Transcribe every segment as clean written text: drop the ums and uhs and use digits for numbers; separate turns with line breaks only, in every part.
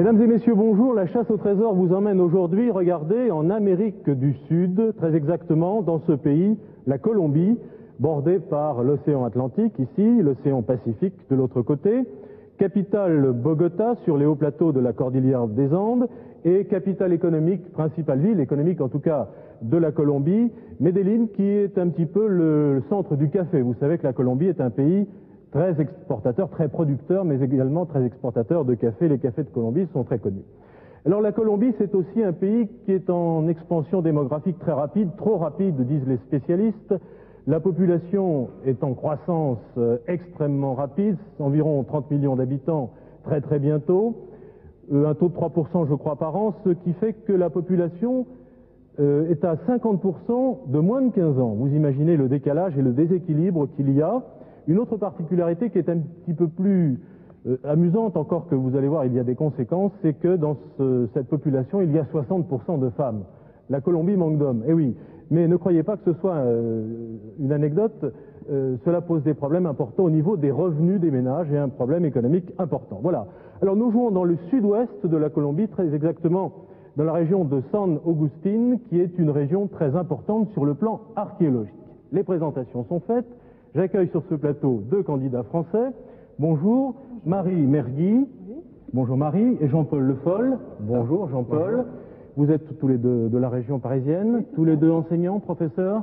Mesdames et messieurs, bonjour. La chasse au trésor vous emmène aujourd'hui, regardez, en Amérique du Sud, très exactement dans ce pays, la Colombie, bordée par l'océan Atlantique ici, l'océan Pacifique de l'autre côté, capitale Bogota sur les hauts plateaux de la cordillère des Andes et capitale économique, principale ville économique en tout cas de la Colombie, Medellín, qui est un petit peu le centre du café. Vous savez que la Colombie est un pays très exportateur, très producteur, mais également très exportateur de café. Les cafés de Colombie sont très connus. Alors la Colombie, c'est aussi un pays qui est en expansion démographique très rapide, trop rapide, disent les spécialistes. La population est en croissance extrêmement rapide, environ 30 millions d'habitants très bientôt, un taux de 3% je crois par an, ce qui fait que la population est à 50% de moins de 15 ans. Vous imaginez le décalage et le déséquilibre qu'il y a. Une autre particularité qui est un petit peu plus amusante, encore que vous allez voir, il y a des conséquences, c'est que dans cette population, il y a 60% de femmes. La Colombie manque d'hommes, eh oui. Mais ne croyez pas que ce soit une anecdote, cela pose des problèmes importants au niveau des revenus des ménages et un problème économique important. Voilà. Alors nous jouons dans le sud-ouest de la Colombie, très exactement dans la région de San Agustín, qui est une région très importante sur le plan archéologique. Les présentations sont faites. J'accueille sur ce plateau deux candidats français. Bonjour, Marie Mergui. Oui. Bonjour Marie, et Jean-Paul Le Foll. Bonjour Jean-Paul. Vous êtes tous les deux de la région parisienne, oui, tous les deux enseignants, professeurs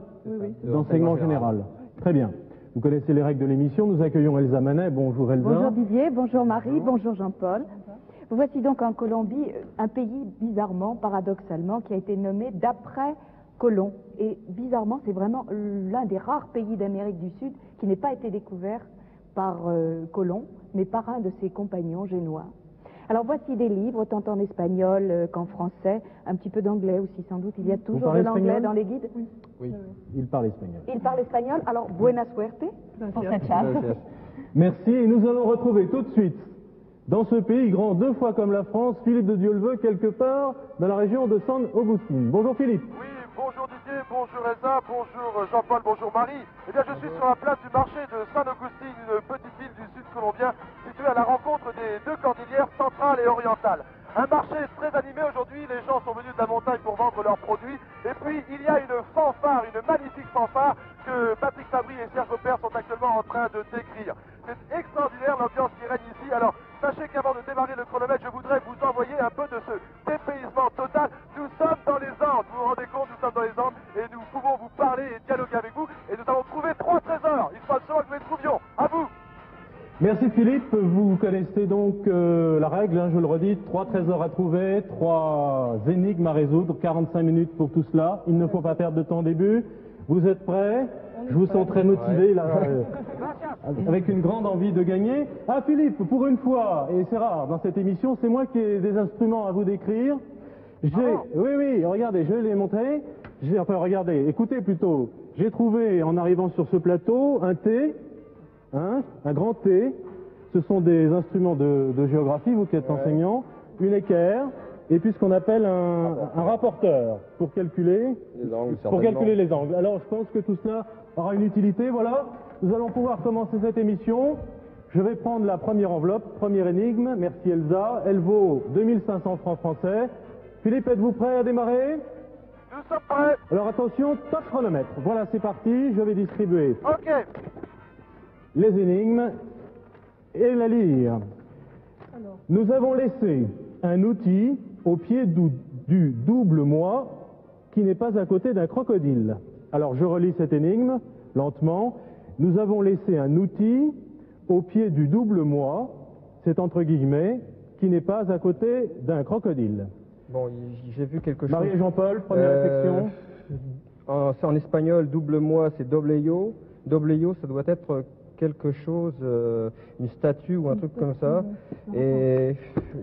d'enseignement général. Très bien. Vous connaissez les règles de l'émission. Nous accueillons Elsa Manet. Bonjour Elsa.
Bonjour Didier, bonjour Marie, bonjour Jean-Paul. Vous voici donc en Colombie, un pays bizarrement, paradoxalement, qui a été nommé d'après Colomb. Et bizarrement, c'est vraiment l'un des rares pays d'Amérique du Sud qui n'ait pas été découvert par Colomb, mais par un de ses compagnons génois. Alors voici des livres, tant en espagnol qu'en français, un petit peu d'anglais aussi sans doute. Il y a toujours de l'anglais dans les guides.
Oui, il parle espagnol.
Il parle espagnol, alors buena suerte pour cette chasse.
Merci, et nous allons retrouver tout de suite, dans ce pays grand deux fois comme la France, Philippe de Dieuleveux, quelque part dans la région de San Agustín. Bonjour Philippe.
Oui, bonjour Didier, bonjour Elsa, bonjour Jean-Paul, bonjour Marie. Eh bien, je suis sur la place du marché de San Agustín, une petite ville du sud colombien, située à la rencontre des deux cordillères centrales et orientales. Un marché très animé aujourd'hui, les gens sont venus de la montagne pour vendre leurs produits. Et puis, il y a une fanfare, une magnifique fanfare que Patrick Fabry et Serge Aubert sont actuellement en train de décrire. C'est extraordinaire l'ambiance qui règne ici. Alors, sachez qu'avant de démarrer le chronomètre, je voudrais vous envoyer un peu de ce dépaysement total. Nous sommes dans les Andes, vous vous rendez compte, nous sommes dans les Andes et nous pouvons vous parler et dialoguer avec vous. Et nous avons trouvé 3 trésors. Il faut absolument que nous les trouvions. À vous.
Merci Philippe, vous connaissez donc la règle, hein, je le redis, 3 trésors à trouver, 3 énigmes à résoudre, 45 minutes pour tout cela, il ne faut pas perdre de temps au début. Vous êtes prêts? Je vous sens très motivé là, avec une grande envie de gagner. Ah Philippe, pour une fois, et c'est rare dans cette émission, c'est moi qui ai des instruments à vous décrire. Oui, regardez, je vais les montrer. Regardez, écoutez plutôt, j'ai trouvé en arrivant sur ce plateau un T. Un grand T, ce sont des instruments de géographie, vous qui êtes enseignant, une équerre, et puis ce qu'on appelle un rapporteur pour calculer les angles. Alors je pense que tout cela aura une utilité, voilà. Nous allons pouvoir commencer cette émission. Je vais prendre la première enveloppe, première énigme, merci Elsa, elle vaut 2500 francs français. Philippe, êtes-vous prêt à démarrer?
Nous sommes prêts.
Alors attention, top chronomètre. Voilà, c'est parti, je vais distribuer.
Ok.
Les énigmes et la lire. Nous avons laissé un outil au pied du double moi qui n'est pas à côté d'un crocodile. Alors je relis cette énigme lentement. Nous avons laissé un outil au pied du double moi, c'est entre guillemets, qui n'est pas à côté d'un crocodile.
Bon, j'ai vu quelque chose.
Marie et Jean-Paul, première réflexion.
C'est en espagnol, double moi, c'est dobleyo. Dobleyo, ça doit être quelque chose, une statue ou un truc comme ça. Et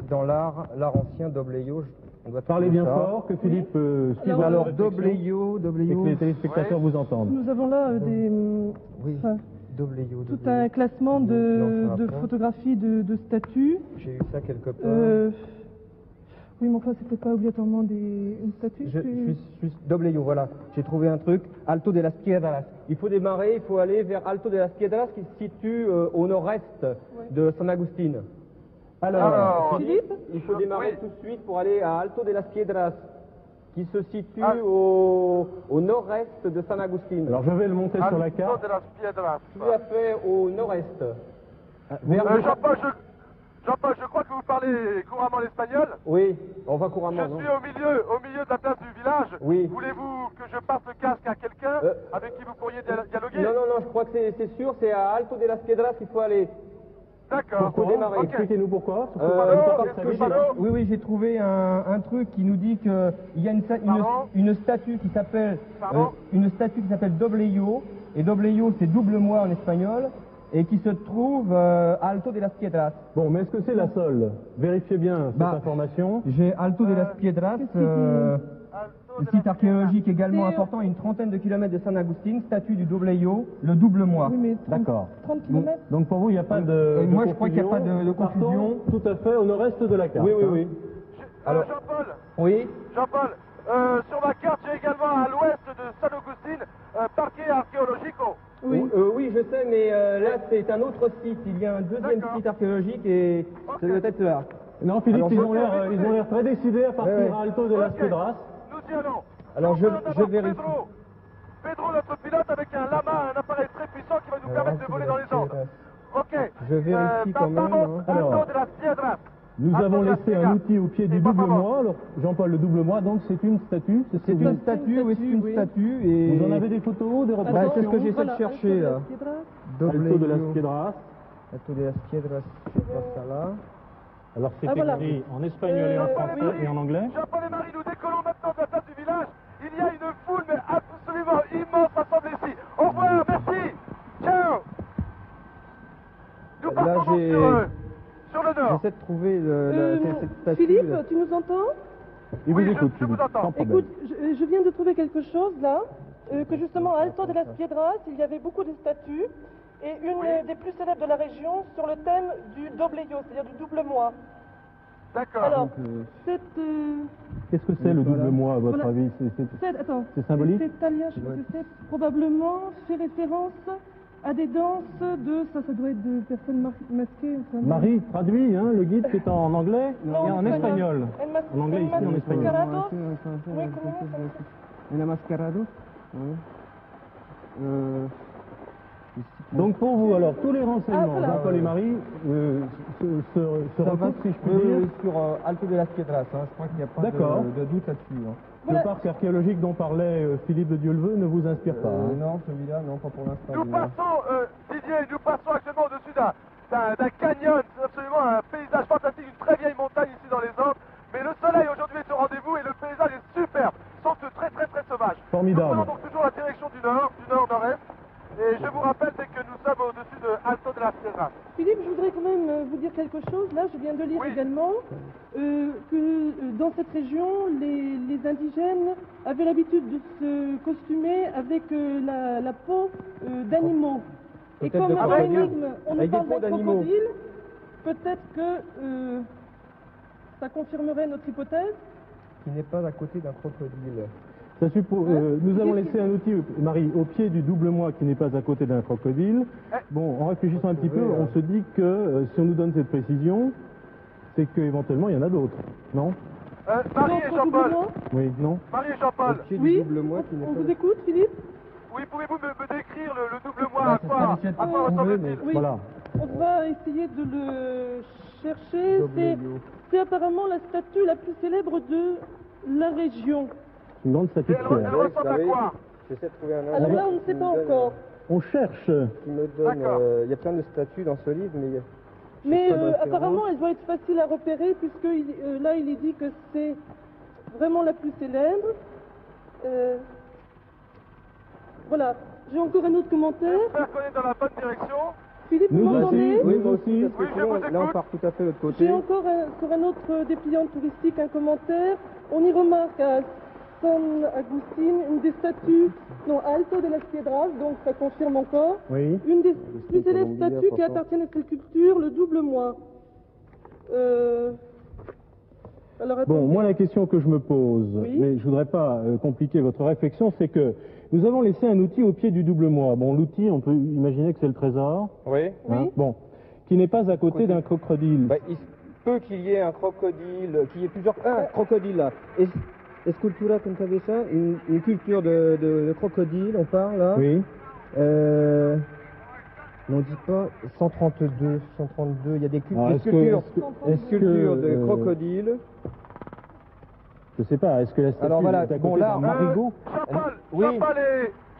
dans l'art ancien, dobleyo, on doit
parler bien fort, que Philippe suive.
Alors, dobleyo,
et que les téléspectateurs vous entendent.
Nous avons là tout un classement de photographies de statues.
J'ai eu ça quelque part.
Oui, mais enfin, c'était pas obligatoirement une statue.
Je suis dobleyo, voilà. J'ai trouvé un truc, Alto de las Piedras. Il faut démarrer, il faut aller vers Alto de las Piedras qui se situe au nord-est de San Agustín.
Alors,
Philippe?
Il faut démarrer
Oui.
tout de suite pour aller à Alto de las Piedras, qui se situe
Ah.
au nord-est de San Agustín.
Alors je vais le monter sur la
Alto
carte.
de las Piedras.
Tout à fait au nord-est.
Jean-Paul, je crois que vous parlez couramment l'espagnol.
Oui, on va
Je
couramment, non?
suis au milieu de la place du village.
Oui.
Voulez-vous que je passe le casque à quelqu'un avec qui vous pourriez dialoguer?
Non, non, non, je crois que c'est sûr, c'est à Alto de las Piedras qu'il faut aller.
D'accord.
Faut démarrer.
Ok.
Expliquez-nous pourquoi.
Est-ce que Palo?
Oui, j'ai trouvé un truc qui nous dit qu'il y a
Pardon
une statue qui s'appelle
Pardon
Dobleyo, et Dobleyo c'est double moi en espagnol, et qui se trouve à Alto de las Piedras.
Bon, mais est-ce que c'est la seule? Vérifiez bien cette
Bah,
information.
J'ai Alto de las Piedras,
Alto de
site
las
archéologique également
C'est-
important, à une trentaine de kilomètres de San Agustín, statue du Dobleyo, le double moi.
Oui, mais 30,
D'accord.
30 km.
Donc pour vous, il n'y a pas de.
Moi, je crois qu'il n'y a pas de
Partons
confusion.
tout à fait au nord-est de la carte.
Oui, oui,
hein.
oui.
Alors, Jean-Paul,
Oui.
sur ma carte, j'ai également à l'ouest de San Agustín, parquet archéologico.
Oui.
Oui, je sais, mais là, c'est un autre site. Il y a un deuxième
D'accord.
site archéologique et ça doit être là.
Non, Philippe,
Alors,
ils ont l'air très décidés à partir
Ouais, ouais.
à Alto de las
Ok.
Piedras.
Nous y allons.
Alors,
Jean-Paul,
je
d'abord,
vérifie.
Pedro, notre pilote, avec un lama, un appareil très puissant qui va nous permettre de voler dans les ondes. Ok.
Je vérifie quand même, hein.
Alors.
Alto de las Piedras.
Nous
Alto
avons
de las
laissé un
Piedras.
outil au pied du
Et pas
double
avant.
moi. Alors, Jean-Paul, le double moi, donc c'est une statue.
C'est une statue, oui, c'est une
oui.
statue et...
Vous en avez des photos, des
Bah,
représentations
c'est ce que j'essaie
Voilà,
de chercher, là.
Alto de las Piedras.
Alto de las Piedras.
Alto de las Piedras, je vois ça là.
Alors c'est
Ah, voilà.
écrit en espagnol et en français
Marie,
et en anglais.
Jean-Paul et Marie, nous décollons maintenant de la place du village. Il y a une foule, mais absolument immense rassemblée ici. Au revoir, merci. Ciao. Nous
Là,
partons donc
j'ai-
sur le nord.
J'essaie de trouver cette statue.
Philippe,
là.
tu nous entends?
Il
Oui,
vous écoute,
je vous
Philippe,
entends.
sans problème.
Écoute, je viens de trouver quelque chose là, que justement à Alto de las Piedras, il y avait beaucoup de statues, et une des plus célèbres de la région sur le thème du Dobleyo, c'est-à-dire du double moi.
D'accord.
Alors,
euh,
cette...
Qu'est-ce que c'est le
Voilà.
double moi, à votre
Voilà.
avis
Attends,
C'est symbolique
c'est italien, je sais pas ce que c'est, probablement fait référence à des danses de... Ça doit être de personnes masquées. Enfin,
Marie, traduit hein, le guide qui est en anglais
Non,
et en espagnol. En anglais ici, en espagnol.
Mascarados. Oui, comment ça?
Un mascarado.
Donc pour vous, alors, tous les renseignements,
voilà.
Jean-Paul et Marie, se recoupent, si je puis dire,
sur Alto de las Piedras, hein. Je crois qu'il n'y a pas
D'accord.
de doute là-dessus. Hein.
Voilà.
le parc archéologique dont parlait Philippe de Dieuleveux ne vous inspire pas. hein.
Non, celui-là, non, pas pour l'instant.
Nous passons, Didier, nous passons actuellement au-dessus d'un canyon. C'est absolument un paysage fantastique, une très vieille montagne ici dans les Andes. Mais le soleil aujourd'hui est au rendez-vous et le paysage est superbe. Ils sont très très très sauvages.
Formidable.
Nous prenons donc toujours la direction du nord-nord-est. Et je vous rappelle dès que nous sommes au-dessus de Alto de las Piedras.
Philippe, je voudrais quand même vous dire quelque chose. Là, je viens de lire
Oui.
également que dans cette région, les indigènes avaient l'habitude de se costumer avec la peau d'animaux. Et
Peut-être
comme
de
à
crocodile.
l'énigme, on nous
Avec des
parle
peaux
d'un
d'animaux.
crocodile, peut-être que ça confirmerait notre hypothèse.
Qui n'est pas à côté d'un crocodile.
Ça nous avons laissé un outil, Marie, au pied du double moi qui n'est pas à côté d'un crocodile. Bon, en réfléchissant un petit peu, on se dit que si on nous donne cette précision, c'est qu'éventuellement il y en a d'autres, non?
Marie et
D'autres
Jean-Paul.
doublements.
Oui, non?
Marie et
Au
Jean-Paul.
pied
Oui,
du double moi qui n'est
on
pas...
vous écoute, Philippe.
Oui, pouvez-vous me décrire le double moi
Ah,
à
c'est
quoi,
pas difficile de
à quoi
trouver,
ressemble-t-il
mais-
Oui.
Voilà.
On va essayer de le chercher.
Dobleyo.
C'est apparemment la statue la plus célèbre de la région.
Une grande statue
Et
de
elle
pierre.
ressemble à quoi?
J'essaie de trouver un
Alors
ordre
là, on ne
qui
sait
me
pas
donne,
encore.
On cherche.
Qui me donne...
D'accord.
Il y a plein de statues dans ce livre, mais...
Mais
pas de référence.
apparemment, elle doit être facile à repérer, puisque là, il est dit que c'est vraiment la plus célèbre. Voilà. J'ai encore un autre commentaire.
J'espère qu'on est dans la bonne direction.
Philippe, vous
Nous
m'entendez
aussi.
Oui,
Nous
moi aussi,
aussi.
parce que
Oui, je
sinon,
vous
là, on
écoute.
part tout à fait de l'autre côté.
J'ai encore sur un autre dépliant touristique un commentaire. On y remarque à San Agustín une des statues, non, à Alto de las Piedras, donc ça confirme encore.
Oui.
Une des plus célèbres
Colombia,
statues qui
pourtant.
appartiennent à cette culture, le double moi. Alors,
Bon,
attendez.
moi la question que je me pose,
Oui.
mais je voudrais pas compliquer votre réflexion, c'est que nous avons laissé un outil au pied du double moi. Bon, l'outil, on peut imaginer que c'est le trésor,
Oui.
Oui.
bon, qui n'est pas à côté d'un crocodile.
Bah, peut qu'il y ait un crocodile, qu'il y ait plusieurs... Ah, crocodile là. Escultura comme cabeza, une culture de crocodile, on parle là.
Oui.
On dit pas 132, 132, il y a des
Alors,
des
est-ce que-
sculptures,
est-ce
des
que,
sculptures de crocodile.
Je sais pas, est-ce que la statue
Alors voilà,
est à côté
bon, là,
d'un marigot?
Jean-Paul,
Oui.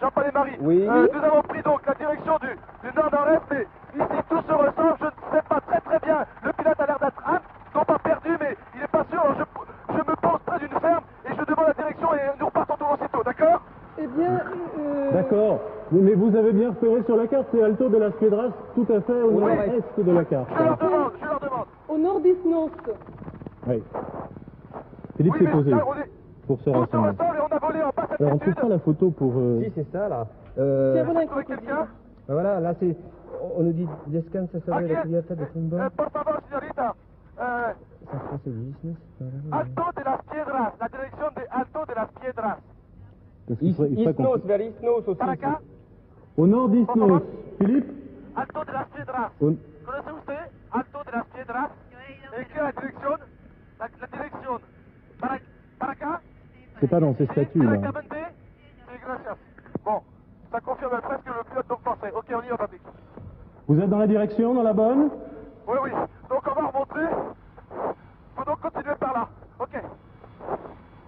Jean-Paul et Marie.
Oui.
Nous avons pris donc la direction du nord-nord-est, mais ici tout se ressemble, je ne sais pas très bien. Le pilote a l'air d'être non pas perdu, mais il n'est pas sûr. Alors je me pose près d'une ferme et je demande la direction et nous repartons tout aussitôt, d'accord?
Eh bien,
D'accord. Mais vous avez bien repéré sur la carte, c'est Alto de las Piedras, tout à fait au
Oui.
nord-est de la carte.
Je leur demande.
au nord d'Isnos.
Oui. Philippe
Oui,
s'est
mais
posé
là,
pour se
tout se
renseigner.
ressemble et on a volé en basse
Alors on trouve
altitude.
pas la photo pour...
Si, c'est ça là.
Tiens, voilà un
Trouver
crocodile.
quelqu'un?
Ben voilà, là c'est... On nous dit descansa sobre la cubierta de tumba.
Por favor, señorita.
Ça se passe au business.
Alto de las Piedras, la direction de Alto de las Piedras.
Parce qu'il faudrait- il faudrait qu'on-
Isnos, vers Isnos aussi.
Para acá,
Au nord d'Isnos. Philippe
Alto de las Piedras.
au-
¿Conoce usted Alto de las Piedras? ¿En qué la dirección? La dirección. Para acá?
C'est pas dans ces statues là.
Exactamente. Sí, gracias. Bon, ça confirme presque le pilote donc français. Ok, on y va, Patrick.
Vous êtes dans la direction, dans la bonne?
Oui, oui. Donc on va remonter. Faut donc continuer par là. Ok.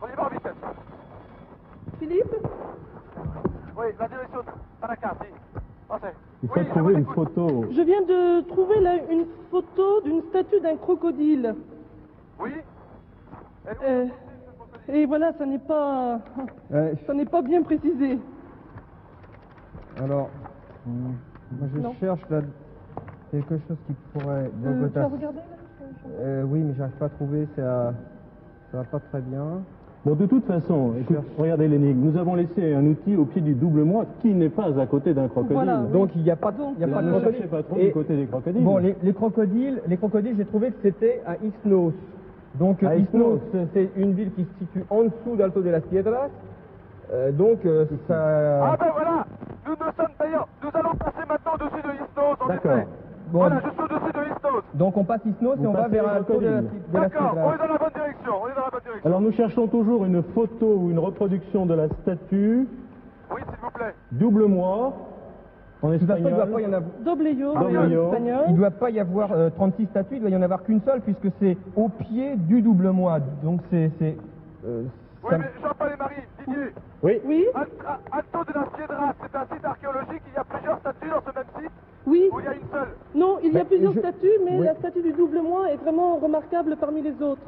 On y va en vitesse.
Philippe,
Oui, la direction. Para acá, si. Français.
Il faut
Oui, je
trouver
vous
une
écoute.
photo.
je viens de trouver là une photo d'une statue d'un crocodile.
Oui.
Et voilà, ça n'est pas bien précisé.
Alors, moi je
Non.
cherche là quelque chose qui pourrait...
Tu as
Bogota.
regardé là
Oui, mais j'arrive pas à trouver, ça va pas très bien.
Bon, de toute façon, écoute, regardez l'énigme. Nous avons laissé un outil au pied du double moi qui n'est pas à côté d'un crocodile.
Voilà.
Donc il n'y a pas, il y a
Ne
pas de
cherchez
crocodile.
pas trop
Et-
du côté des crocodiles.
Bon, les crocodiles, j'ai trouvé que c'était à Isnos. Donc
À
Isnos,
Isnos.
c'est une ville qui se situe en dessous d'Alto de las Piedras. Ça...
Ah ben voilà. Nous sommes d'ailleurs. Nous allons passer maintenant au-dessus de Isnos. En
D'accord.
effet.
Bon,
Voilà, je suis au-dessus de Isnos.
donc on passe Isnos et
Vous
on va
passez
vers
les
Alto de las
crocodiles.
D'accord, on
Piedras.
est dans la bonne direction. On est dans la bonne direction.
Alors nous cherchons toujours une photo ou une reproduction de la statue,
Oui, s'il vous plaît.
double moi, en
De toute façon, il ne doit pas y
espagnol.
en avoir.
Dobleyo,
Dobleyo.
en espagnol.
Il ne doit pas y avoir 36 statues, il doit y en avoir qu'une seule puisque c'est au pied du double moi. Donc
Oui,
ça-
mais Jean-Paul et Marie, Didier.
Oui.
Oui,
Alto de las Piedras, c'est un site archéologique. Il y a plusieurs statues dans ce même site
oui.
où il y a une seule.
Non, il y a
Ben,
plusieurs
je-
statues, mais
oui.
la statue du double moi est vraiment remarquable parmi les autres.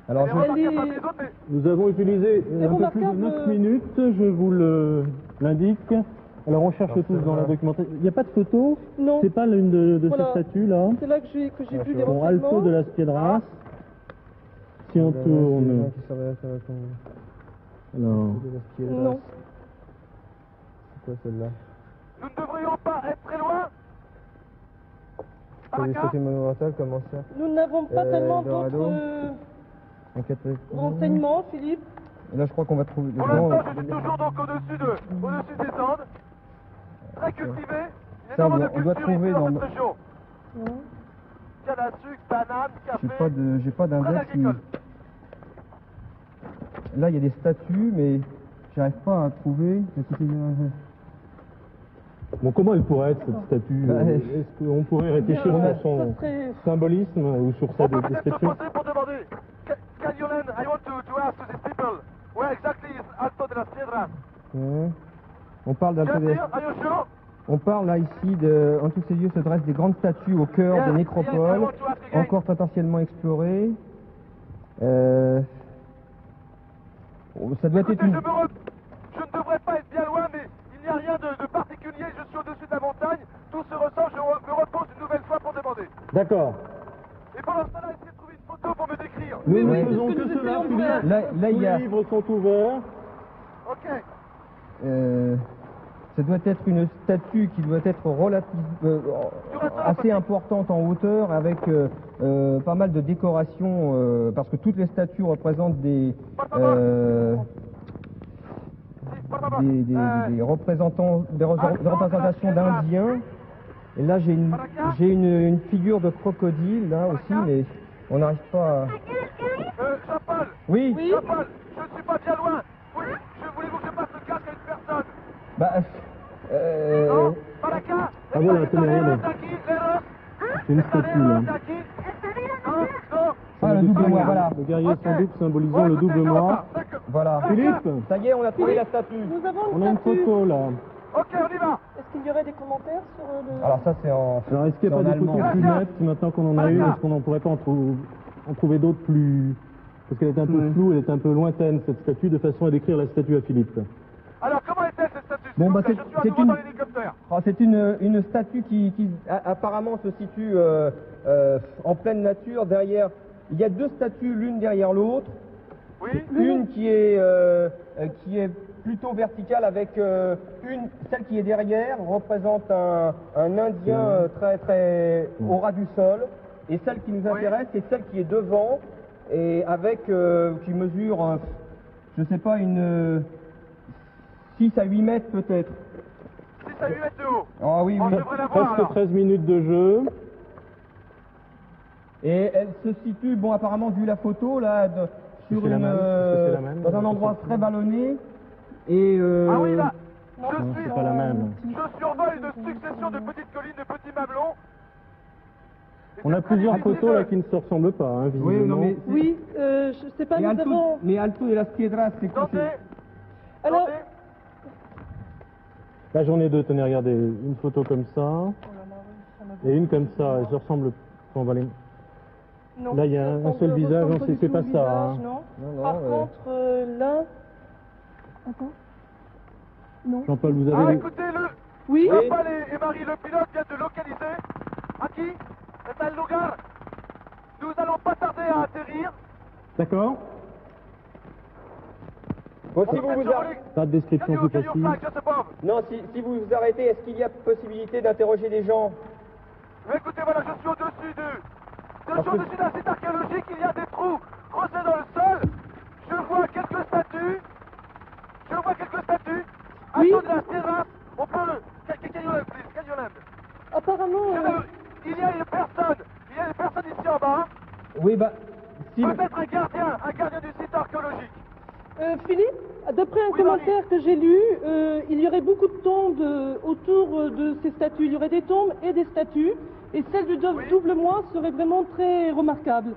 Alors,
Elle est
je-
remarquable
est-
parmi les autres, mais
Nous avons utilisé
C'est
un peu plus de
remarquable.
9 minutes, je vous l'indique. Alors on cherche
Alors,
tous
c'est
dans la
vrai.
documentation. Il n'y a pas de photo?
Non,
C'est pas l'une de
Voilà.
ces statues là?
c'est là que j'ai vu des
Bon, Alto
renseignements.
de las Piedras. Si on tourne. Alors,
Non.
C'est quoi celle-là?
nous ne devrions pas être très loin. Par acá.
C'était monumental, comment ça?
Nous n'avons pas tellement
Dorado.
d'autres
Un catholique.
renseignements, Philippe.
Et là, je crois qu'on va trouver.
Pour l'instant, je suis toujours donc au-dessus des Andes. Très cultivé. Il y a
Ça,
énormément de
on doit
culture ici
trouver
dans
dans-
cette région. Canne à sucre, banane, café.
J'ai pas
Très
d'index.
agricole.
Là, il y a des statues, mais j'arrive pas à trouver.
bon, comment elle pourrait être cette statue?
Bah,
Est-ce qu'on pourrait réfléchir
Bien,
sur son
ça serait-
symbolisme ou sur sa
On peut peut-être se
description?
poser pour demander. Can you lend, I want to ask to these people, where exactly is Alto de las Piedras?
Ouais. On parle
Bien
d'Alto de...
sûr, are you sure?
On parle là ici en tous ces lieux se dressent des grandes statues au cœur
Yes,
de
yes, I
nécropoles,
want to ask again.
encore potentiellement explorées. Ça doit
Écoutez,
être une...
je ne devrais pas être bien loin, mais il n'y a rien de particulier. Je suis au-dessus de la montagne. Tout se ressemble. Je me repose une nouvelle fois pour demander.
D'accord.
Et pendant ce temps-là, essayez de trouver une photo pour me décrire.
Nous ne
oui,
faisons
c'est ce
que
que nous
cela,
essayons de
Philippe.
faire.
Là, il
Tous
y a...
les livres sont ouverts.
Ok.
Ça doit être une statue qui doit être assez importante en hauteur avec pas mal de décorations parce que toutes les statues représentent des représentations d'Indiens. Et là j'ai une figure de crocodile là aussi, mais On n'arrive pas à...
Jean-Paul.
Oui,
Jean-Paul, je ne suis pas bien loin. Oui, je voulais que je passe le casque à une personne.
bah...
Non, para acá.
Ah voilà, tenez, regardez. C'est une statue là.
Ah, le double moi, voilà.
Le guerrier sans doute symbolisant le double moi.
Voilà.
Philippe,
Ça y est, on a trouvé la statue.
Nous avons
on a une
statue.
photo là.
Ok, on y va.
Est-ce qu'il y aurait des commentaires sur le...
Alors ça, c'est en...
Alors est-ce qu'il n'y a
C'est
pas
en
des photos
allemand.
plus nettes maintenant qu'on en a une? Est-ce qu'on n'en pourrait pas en trouver d'autres plus... Parce qu'elle est un peu floue, elle est un peu lointaine cette statue, de façon à décrire la statue à Philippe.
Alors, comment était cette statue?
Bon, bah,
je suis à
c'est
nouveau
une-
dans l'hélicoptère.
Ah, c'est une statue qui apparemment se situe en pleine nature. Derrière, il y a deux statues l'une derrière l'autre.
Oui.
Une qui est plutôt verticale avec celle qui est derrière représente un Indien très au ras du sol. Et celle qui nous intéresse, c'est celle qui est devant et avec qui mesure, je sais pas, une 6 à 8 mètres peut-être.
6 à 8 mètres de haut.
Ah oui,
On
oui.
devrait la voir
Presque
alors.
13 minutes de jeu.
Et elle se situe, bon apparemment vu la photo là, sur
C'est la
une,
même, c'est la même,
dans un endroit très vallonné. Et
Ah oui, là.
Non, c'est pas la même.
Je survole une succession de petites collines, de petits mamelons. Et
On a
cette
plusieurs
colline
photos là
visible.
qui ne se ressemblent pas, hein,
oui,
visiblement.
non mais
Oui, je sais pas, nous avons...
mais Alto de las Piedras, c'est quoi?
Attendez.
Alors,
Attendez.
Là j'en ai deux, tenez, regardez. Une photo comme ça, et une comme ça. Elles se ressemblent. On va les...
non,
Là, il y a
ça
un
ressemble-
seul visage,
ressemble
non,
du
c'est
tout
pas
au
ça,
visage,
hein.
non.
Non,
Par
non,
contre, là... Attends. Non.
Jean-Paul, vous
Ah,
avez...
écoutez-le.
Oui,
Jean-Paul et Marie, le pilote, viennent de localiser. Aquí, c'est un lugar. Nous allons pas tarder à atterrir.
D'accord.
Bon, si vous vous arrêtez,
Pas de description plus
Can you
précise.
flag just above?
non, si vous vous arrêtez, est-ce qu'il y a possibilité d'interroger des gens?
Mais écoutez, voilà, je suis au-dessus
Parce que-
au-dessus d'un site archéologique, il y a des trous creusés dans le sol. Je vois quelques statues.
Oui.
Alto de las Piedras, on peut... Can you land, please? Can you land?
apparemment...
Il y a une personne ici en bas.
Oui, bah, si...
Peut-être un gardien du site archéologique.
Philippe, d'après un
Oui,
commentaire que j'ai lu, il y aurait beaucoup de tombes autour de ces statues. Il y aurait des tombes et des statues. Et celle du double moi serait vraiment très remarquable.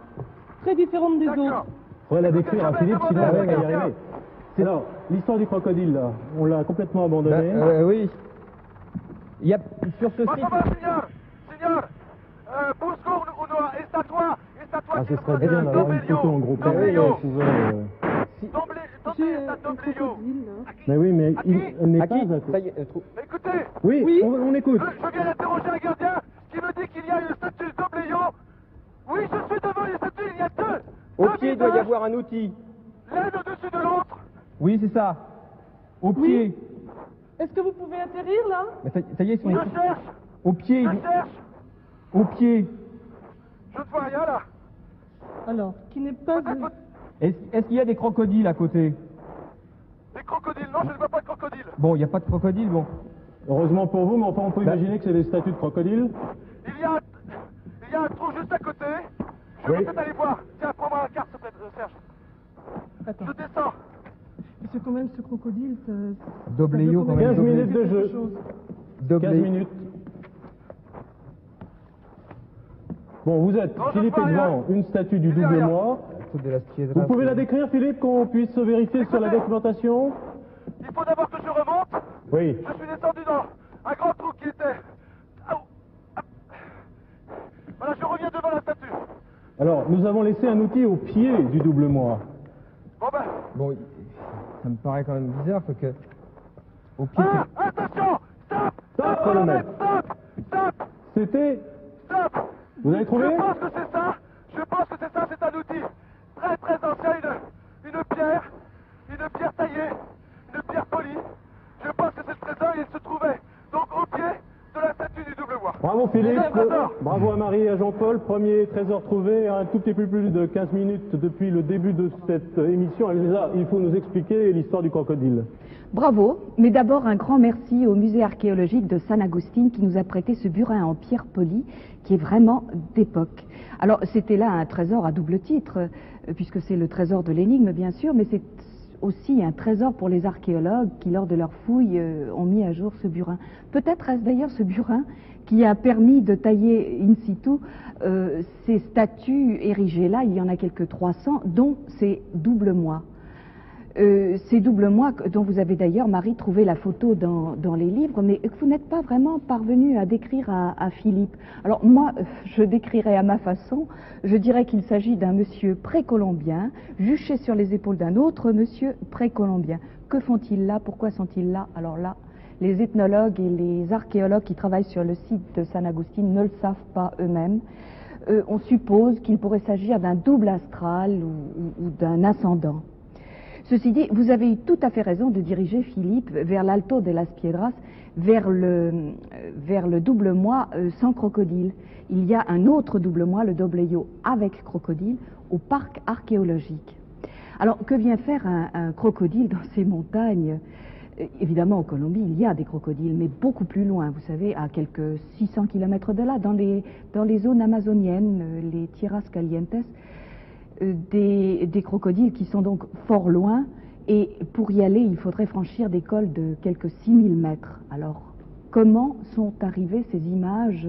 Très différente des autres.
D'accord.
Faudrait la décrire à Philippe, sinon on va y
D'accord.
arriver. Alors, l'histoire du crocodile, là, on l'a complètement abandonnée.
oui. Il y a sur ce
Por
site...
favor, señor. Busco una estatua
Ah, ce
que
serait bien d'avoir une photo en gros plan, si on pouvait,
¿Dónde
J'ai
está
un
Doblio?
crocodile, là.
Mais oui, mais elle n'est
À
pas
qui
à
Ça
côté.
y est,
Écoutez,
Oui,
Oui.
on écoute.
je viens d'interroger un gardien qui me dit qu'il y a une statue Doblio. Oui, je suis devant une statue, il y a deux.
Au
Deux
pied, il doit y
visages,
avoir un outil.
l'un au-dessus de l'autre.
Oui, c'est ça. Au pied.
Est-ce que vous pouvez atterrir là?
Mais ça y est, ils
Je
sont
cherche,
au pied.
je cherche.
Au pied.
Je ne vois rien là.
Alors, qui n'est pas...
Est-ce qu'il y a des crocodiles à côté?
Des crocodiles, non, je ne vois pas de crocodile.
Bon, il n'y a pas de crocodile, bon.
Heureusement pour vous, mais enfin on peut imaginer que c'est des statues de crocodiles.
Il y a un trou juste à côté. Je
Oui.
vais peut-être aller voir. Tiens, prends-moi la carte, s'il te plaît, Serge.
Attends,
Je descends.
parce que quand même ce crocodile, ça...
Dobléo, quand même.
15 minutes de jeu. 15
Doblé.
minutes. Bon, vous êtes,
Non, je
Philippe
vois
est
rien.
devant une statue du
Il y a
double
rien.
moi.
Alto de las Piedras.
Vous pouvez la décrire, Philippe, qu'on puisse vérifier sur la documentation?
Il faut d'abord que je remonte.
Oui.
Je suis descendu dans un grand trou qui était... Au- hop. Voilà, je reviens devant la statue.
Alors, nous avons laissé un outil au pied du double moi.
Bon ben...
Bon, ça me paraît quand même bizarre parce que... Au pied...
Ah, attention. Stop.
Stop, chronomètre.
Stop.
C'était...
Stop.
Vous avez trouvé?
Je pense que c'est ça. C'est un outil très ancien, une pierre taillée, une pierre polie. Je pense que c'est le trésor et il se trouvait donc au pied de la statue du double moi.
Bravo Philippe, bravo à Marie et à Jean-Paul. Premier trésor trouvé, un tout petit peu plus de 15 minutes depuis le début de cette émission. Elsa, il faut nous expliquer l'histoire du crocodile.
Bravo, mais d'abord un grand merci au musée archéologique de San Agustín qui nous a prêté ce burin en pierre polie qui est vraiment d'époque. Alors c'était là un trésor à double titre, puisque c'est le trésor de l'énigme bien sûr, mais c'est aussi un trésor pour les archéologues qui lors de leurs fouilles ont mis à jour ce burin. Peut-être est-ce d'ailleurs ce burin qui a permis de tailler in situ ces statues érigées là, il y en a quelques 300, dont ces doubles moi. Ces doubles moi dont vous avez d'ailleurs, Marie, trouvé la photo dans les livres, mais que vous n'êtes pas vraiment parvenu à décrire à Philippe. Alors moi, je décrirais à ma façon, je dirais qu'il s'agit d'un monsieur précolombien, juché sur les épaules d'un autre monsieur précolombien. Que font-ils là? Pourquoi sont-ils là? Alors là, les ethnologues et les archéologues qui travaillent sur le site de San Agustín ne le savent pas eux-mêmes. On suppose qu'il pourrait s'agir d'un double astral ou d'un ascendant. Ceci dit, vous avez eu tout à fait raison de diriger Philippe vers l'Alto de las Piedras, vers le double moi sans crocodile. Il y a un autre double moi, le Dobleyo, avec crocodile, au parc archéologique. Alors, que vient faire un crocodile dans ces montagnes? Évidemment, en Colombie, il y a des crocodiles, mais beaucoup plus loin, vous savez, à quelques 600 km de là, dans les zones amazoniennes, les Tierras Calientes, des crocodiles qui sont donc fort loin, et pour y aller, il faudrait franchir des cols de quelques 6000 mètres. Alors, comment sont arrivées ces images?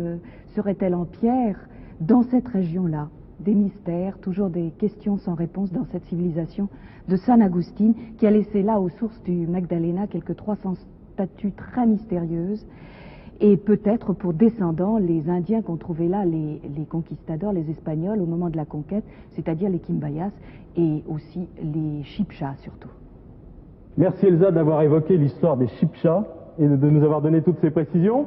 Seraient-elles en pierre dans cette région-là? Des mystères, toujours des questions sans réponse dans cette civilisation de San Agustín, qui a laissé là, aux sources du Magdalena, quelques 300 statues très mystérieuses, et peut-être pour descendants les Indiens qu'ont trouvé là, les conquistadors, les Espagnols au moment de la conquête, c'est-à-dire les Quimbayas et aussi les Chibchas surtout.
Merci Elsa d'avoir évoqué l'histoire des Chibchas et de nous avoir donné toutes ces précisions.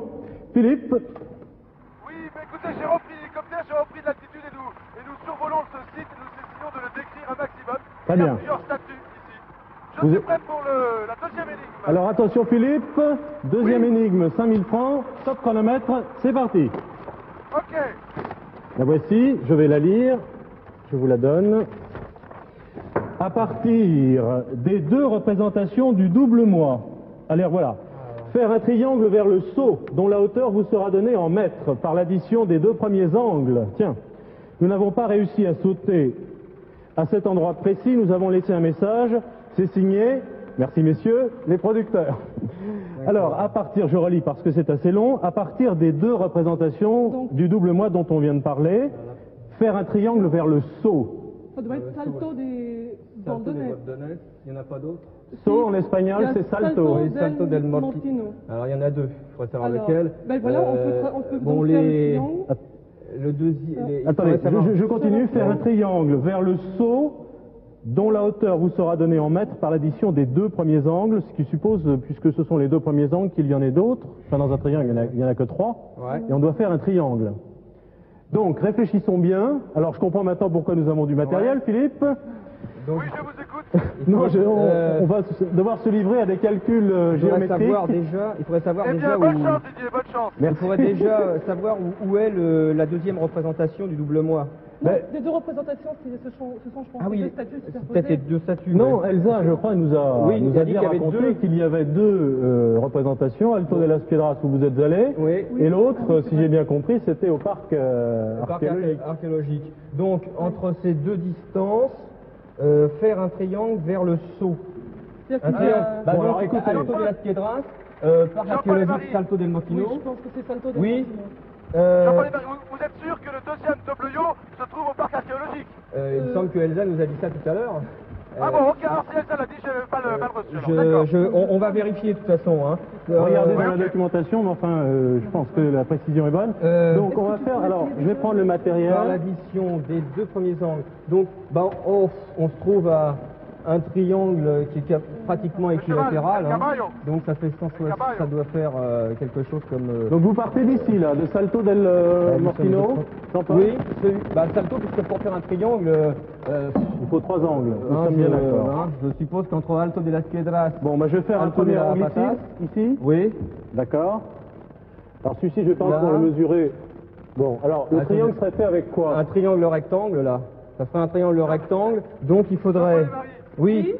Philippe?
Oui, mais écoutez, j'ai repris l'hélicoptère, j'ai repris de l'altitude et nous survolons ce site et nous essayons de le décrire un maximum.
Très
Il y a
bien.
plusieurs statues ici. Je suis prêt pour la deuxième énigme.
Alors attention Philippe, deuxième énigme, 5000 francs, top chronomètre, c'est parti.
Ok.
La voici, je vais la lire, je vous la donne. À partir des deux représentations du double moi, allez voilà, faire un triangle vers le saut dont la hauteur vous sera donnée en mètres par l'addition des deux premiers angles. Tiens, nous n'avons pas réussi à sauter à cet endroit précis, nous avons laissé un message, c'est signé, merci messieurs, les producteurs. Alors, à partir, je relis parce que c'est assez long, à partir des deux représentations du double moi dont on vient de parler, faire un triangle vers le saut.
Ça doit être Salto des Bordelais.
Il n'y en a pas d'autres?
Saut en espagnol, c'est salto.
Oui, Salto del Mortino. Alors il y en a deux, il faudrait savoir lequel.
Ben voilà, on peut
bon,
donc faire le triangle.
Le deuxième...
Attendez, je continue, faire un triangle vers le saut dont la hauteur vous sera donnée en mètres par l'addition des deux premiers angles, ce qui suppose, puisque ce sont les deux premiers angles, qu'il y en ait d'autres. Enfin, dans un triangle, il n'y en a que 3. Ouais. Et on doit faire un triangle. Donc, réfléchissons bien. Alors, je comprends maintenant pourquoi nous avons du matériel, ouais. Philippe.
Donc, oui, je vous écoute.
Non, on va devoir se livrer à des calculs géométriques.
Il faudrait savoir
eh
déjà
bien, bonne chance, Didier, bonne chance.
Il faudrait déjà savoir où est la deuxième représentation du double moi.
Non, les deux représentations, ce sont, je pense, deux statues superposées.
Peut-être les deux statues.
Non, Elsa, je crois, nous a bien raconté qu'il y avait deux représentations, Alto de las Piedras où vous êtes allé, et l'autre, si j'ai bien compris, c'était au parc archéologique.
Donc, entre ces deux distances, faire un triangle vers le saut. Un triangle.
Bon, alors écoutez,
Alto de las Piedras, parc archéologique Salto del Mortino.
Oui, je pense que c'est Salto del Mortino.
Vous êtes sûr que le deuxième Dobleyo se trouve au parc archéologique?
Il me semble que Elsa nous a dit ça tout à l'heure.
Ah bon, ok, alors si Elsa l'a dit, je n'ai pas le reçu.
On va vérifier de toute façon. Hein.
Regardez dans la documentation, mais enfin, je pense que la précision est bonne. Donc on va faire, alors, je vais prendre le matériel.
Par l'addition des deux premiers angles. Donc, on se trouve à un triangle qui est pratiquement équilatéral, hein. Donc ça fait 160, ça doit faire quelque chose comme...
Donc vous partez d'ici là, de Salto del Mortino?
Oui, Salto, puisque pour faire un triangle...
il faut 3 angles, nous sommes bien d'accord.
Je suppose qu'entre Alto de las Piedras...
Bon, je vais faire un premier angle ici.
Oui.
D'accord. Alors celui-ci, je pense
Là.
qu'on le mesurer. Bon, alors le
Attendez.
triangle serait fait avec quoi?
Un triangle rectangle, là. Ça ferait un triangle rectangle. Donc il faudrait... Oui,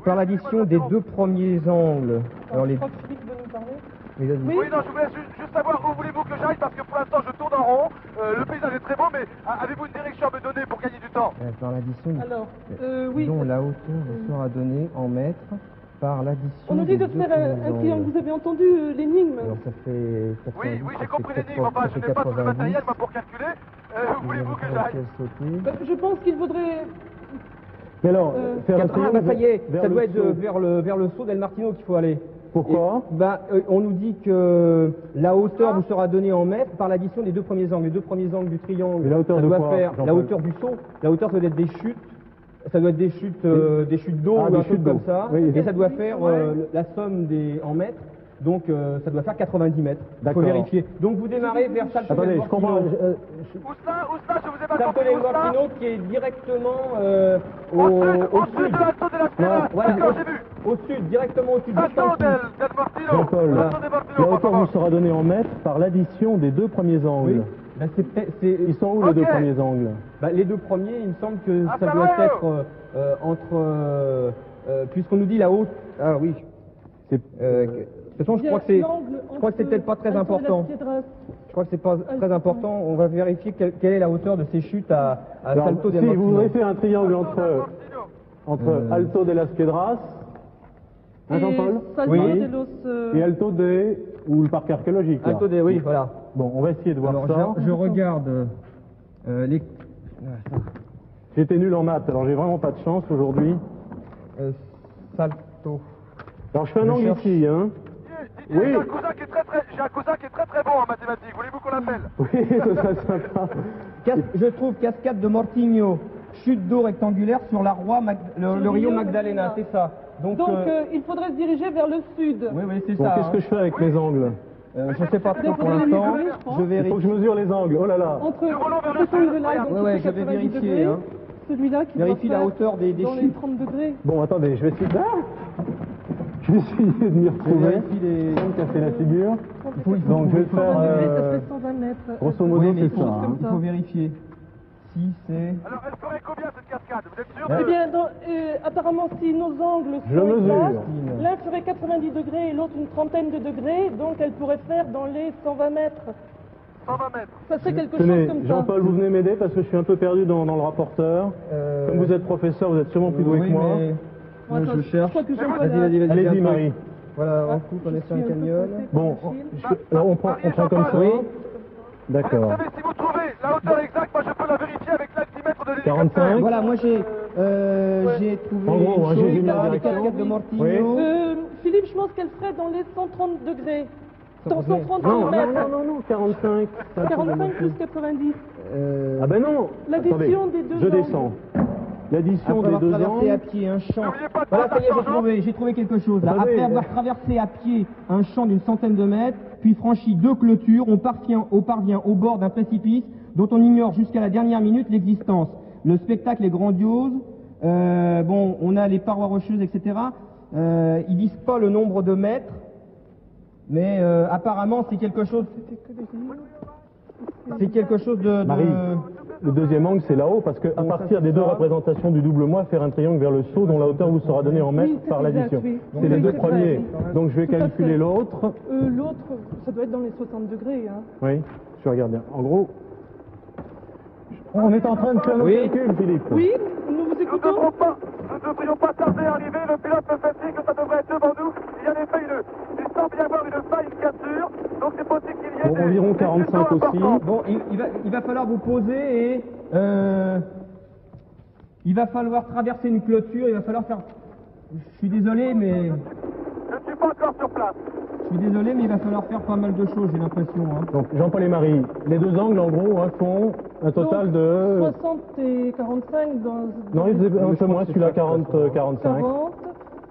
par l'addition des deux premiers angles. Alors
Je
les...
crois que Philippe veut nous parler.
Oui, vas-y.
Oui.
Oui, non, je voulais juste savoir où voulez-vous que j'aille parce que pour l'instant je tourne en rond. Le paysage est très beau, mais avez-vous une direction à me donner pour gagner du temps?
Par l'addition...
Alors, oui.
dont la hauteur vous sera donnée en mètres par l'addition...
On nous dit
des
de
deux
faire un
premiers
triangle.
angles.
Vous avez entendu l'énigme?
Alors ça fait...
Oui, oui, j'ai compris l'énigme. Enfin, je n'ai pas tout le matériel moi, pour calculer. Où voulez-vous que j'aille?
Je pense qu'il faudrait...
Mais alors, faire un triangle
ça y est,
vers
ça
le
doit être
saut.
vers le saut d'El Martino qu'il faut aller.
Pourquoi?
On nous dit que la hauteur vous sera donnée en mètres par l'addition des deux premiers angles. Les deux premiers angles du triangle,
Et la hauteur
ça
de
doit
quoi,
faire
Jean-Paul?
la hauteur du saut. La hauteur, ça doit être des chutes. Ça doit être des chutes d'eau
Ah,
ou
des
un
chutes
truc comme
d'eau.
ça.
Oui.
Et ça doit faire la somme en mètres. Donc ça doit faire 90 mètres. Il faut
D'accord.
vérifier. Donc vous démarrez vers Salto
Attendez,
del
je comprends.
Martino.
Où ça? Je vous ai pas
Salto
compris.
del
Où ça?
Martino qui est directement
Au
au
sud
sud.
de l'Alto de la Sierra.
Voilà,
D'accord, j'ai vu.
au sud, directement au sud. juste en
Alto
dessous.
del Martino.
Jean-Paul,
Alto del Martino,
la
por
hauteur
favor.
vous sera donnée en mètres par l'addition des deux premiers angles.
Oui. Ben,
Ils sont où les
Ok.
deux premiers angles?
Ben, les deux premiers, il me semble que
Ah,
ça
ça
doit
va,
être entre... puisqu'on nous dit la haute... Ah oui.
C'est-
De toute façon, je crois que c'est peut-être pas très important. Je crois que c'est pas très important. On va vérifier quelle est la hauteur de ces chutes à
Alors,
Salto del
si
Martino.
vous voudrez faire un triangle entre
Euh.
Alto de las Piedras, hein, Jean-Paul?
Salto
Oui.
de los...
Et Alto de... ou le parc archéologique. là.
Alto del... Oui, voilà.
Bon, on va essayer de voir
Alors,
ça.
je regarde les...
J'étais nul en maths, alors j'ai vraiment pas de chance aujourd'hui.
Salto...
Alors je fais un
Je
angle
cherche.
ici, hein.
J'ai
Oui.
un cousin qui est très bon en mathématiques. Voulez-vous qu'on l'appelle?
Oui, ce serait sympa.
Je trouve cascade de Mortigno, chute d'eau rectangulaire sur la Roi le Rio Magdalena, c'est ça. Donc,
il faudrait se diriger vers le sud.
oui, c'est
Bon,
ça.
qu'est-ce que je fais avec mes angles?
Je sais pas trop
Vous
pour
devez les
l'instant.
mesurer, je crois.
Je
Il faut
vérifie.
que je mesure les angles, oh là là.
Entre
Roland vers
ce
le sud.
angle-là, donc
Ouais,
qui fait
je vais
90
vérifier,
degrés,
hein.
celui-là qui
Vérifie
doit
la
faire
hauteur des
dans les
chutes.
30 degrés.
Bon, attendez, je vais essayer... Je vais essayer de m'y
Je
retrouver.
vérifie les...
Sans me casser la figure.
Oui,
Donc je vais faire...
120 degrés, ça fait 120 mètres.
grosso modo,
Oui, mais
c'est
il faut,
ça. hein.
il faut vérifier. Si c'est...
Alors, elle ferait combien cette cascade? Vous êtes sûr?
Eh bien, apparemment, si nos angles
Je
sont
mesure.
exacts, l'un ferait 90 degrés et l'autre une trentaine de degrés, donc elle pourrait faire dans les 120 mètres.
120 mètres.
Ça serait quelque chose
Tenez,
comme ça.
Jean-Paul, vous venez m'aider parce que je suis un peu perdu dans le rapporteur. Comme vous êtes professeur, vous êtes sûrement plus doué
oui,
que moi.
mais...
Moi,
je cherche.
crois que Jean-Paul
Vas-y,
a-
vas-y.
Allez-y,
un peu.
Marie.
Voilà, on coupe, on essaie un camion.
Bon, alors on prend comme ça.
Oui.
Vous
D'accord.
savez, si vous trouvez la hauteur exacte, moi je peux la vérifier avec l'altimètre de
45.
l'hélicoptère.
Voilà, moi j'ai trouvé
En gros, hein,
une
j'ai
chose
mis la
là, les
direction.
cascades de Mortigno.
Oui.
Philippe, je pense qu'elle serait dans les 130 degrés. 130
Non,
mètres.
non, 45.
45 plus 90.
Ah ben non.
L'addition
Attendez,
des deux
je
angles.
descends. L'addition
Après
des
avoir
deux
traversé à
angles.
pied un champ.
N'oubliez pas de
Voilà, ça y est,
partager,
j'ai trouvé quelque chose. Là.
Attendez,
Après avoir traversé à pied un champ d'une centaine de mètres, puis franchi deux clôtures, on parvient au bord d'un précipice dont on ignore jusqu'à la dernière minute l'existence. Le spectacle est grandiose. Bon, on a les parois rocheuses, etc. Ils disent pas le nombre de mètres, mais apparemment c'est quelque chose. C'est quelque chose de.
Marie, le deuxième angle, c'est là-haut, parce qu'à
Bon, ça,
partir
c'est
des deux
ça.
représentations du double moi, faire un triangle vers le saut dont la hauteur vous sera donnée en mètres
Oui, c'est
par
exact,
l'addition.
oui.
C'est les
Oui,
deux
c'est
premiers.
vrai.
Donc je vais
Tout à
calculer
fait.
l'autre.
L'autre, ça doit être dans les 60 degrés. Hein.
Oui, je regarde bien. En gros, on est en train de faire nos
Oui.
calculs, Philippe.
Oui, nous vous
Nous
écoutons.
ne devrions pas tarder à arriver. Le pilote me fait signe que ça devrait être devant nous. Il y a en effet il semble y avoir une faille, une cassure. Donc c'est possible qu'il y ait
Bon,
des...
environ
des
45
questions
aussi.
importantes.
Bon, il va falloir vous poser et il va falloir traverser une clôture, il va falloir faire... Je suis désolé, mais
Je ne suis pas encore sur place.
il va falloir faire pas mal de choses, j'ai l'impression. Hein.
Donc Jean-Paul et Marie, les deux angles en gros hein, font un total
Donc,
de...
60 et 45 dans...
Non, il faisait un peu moins,
que
celui-là
c'est ça,
40-45.
40.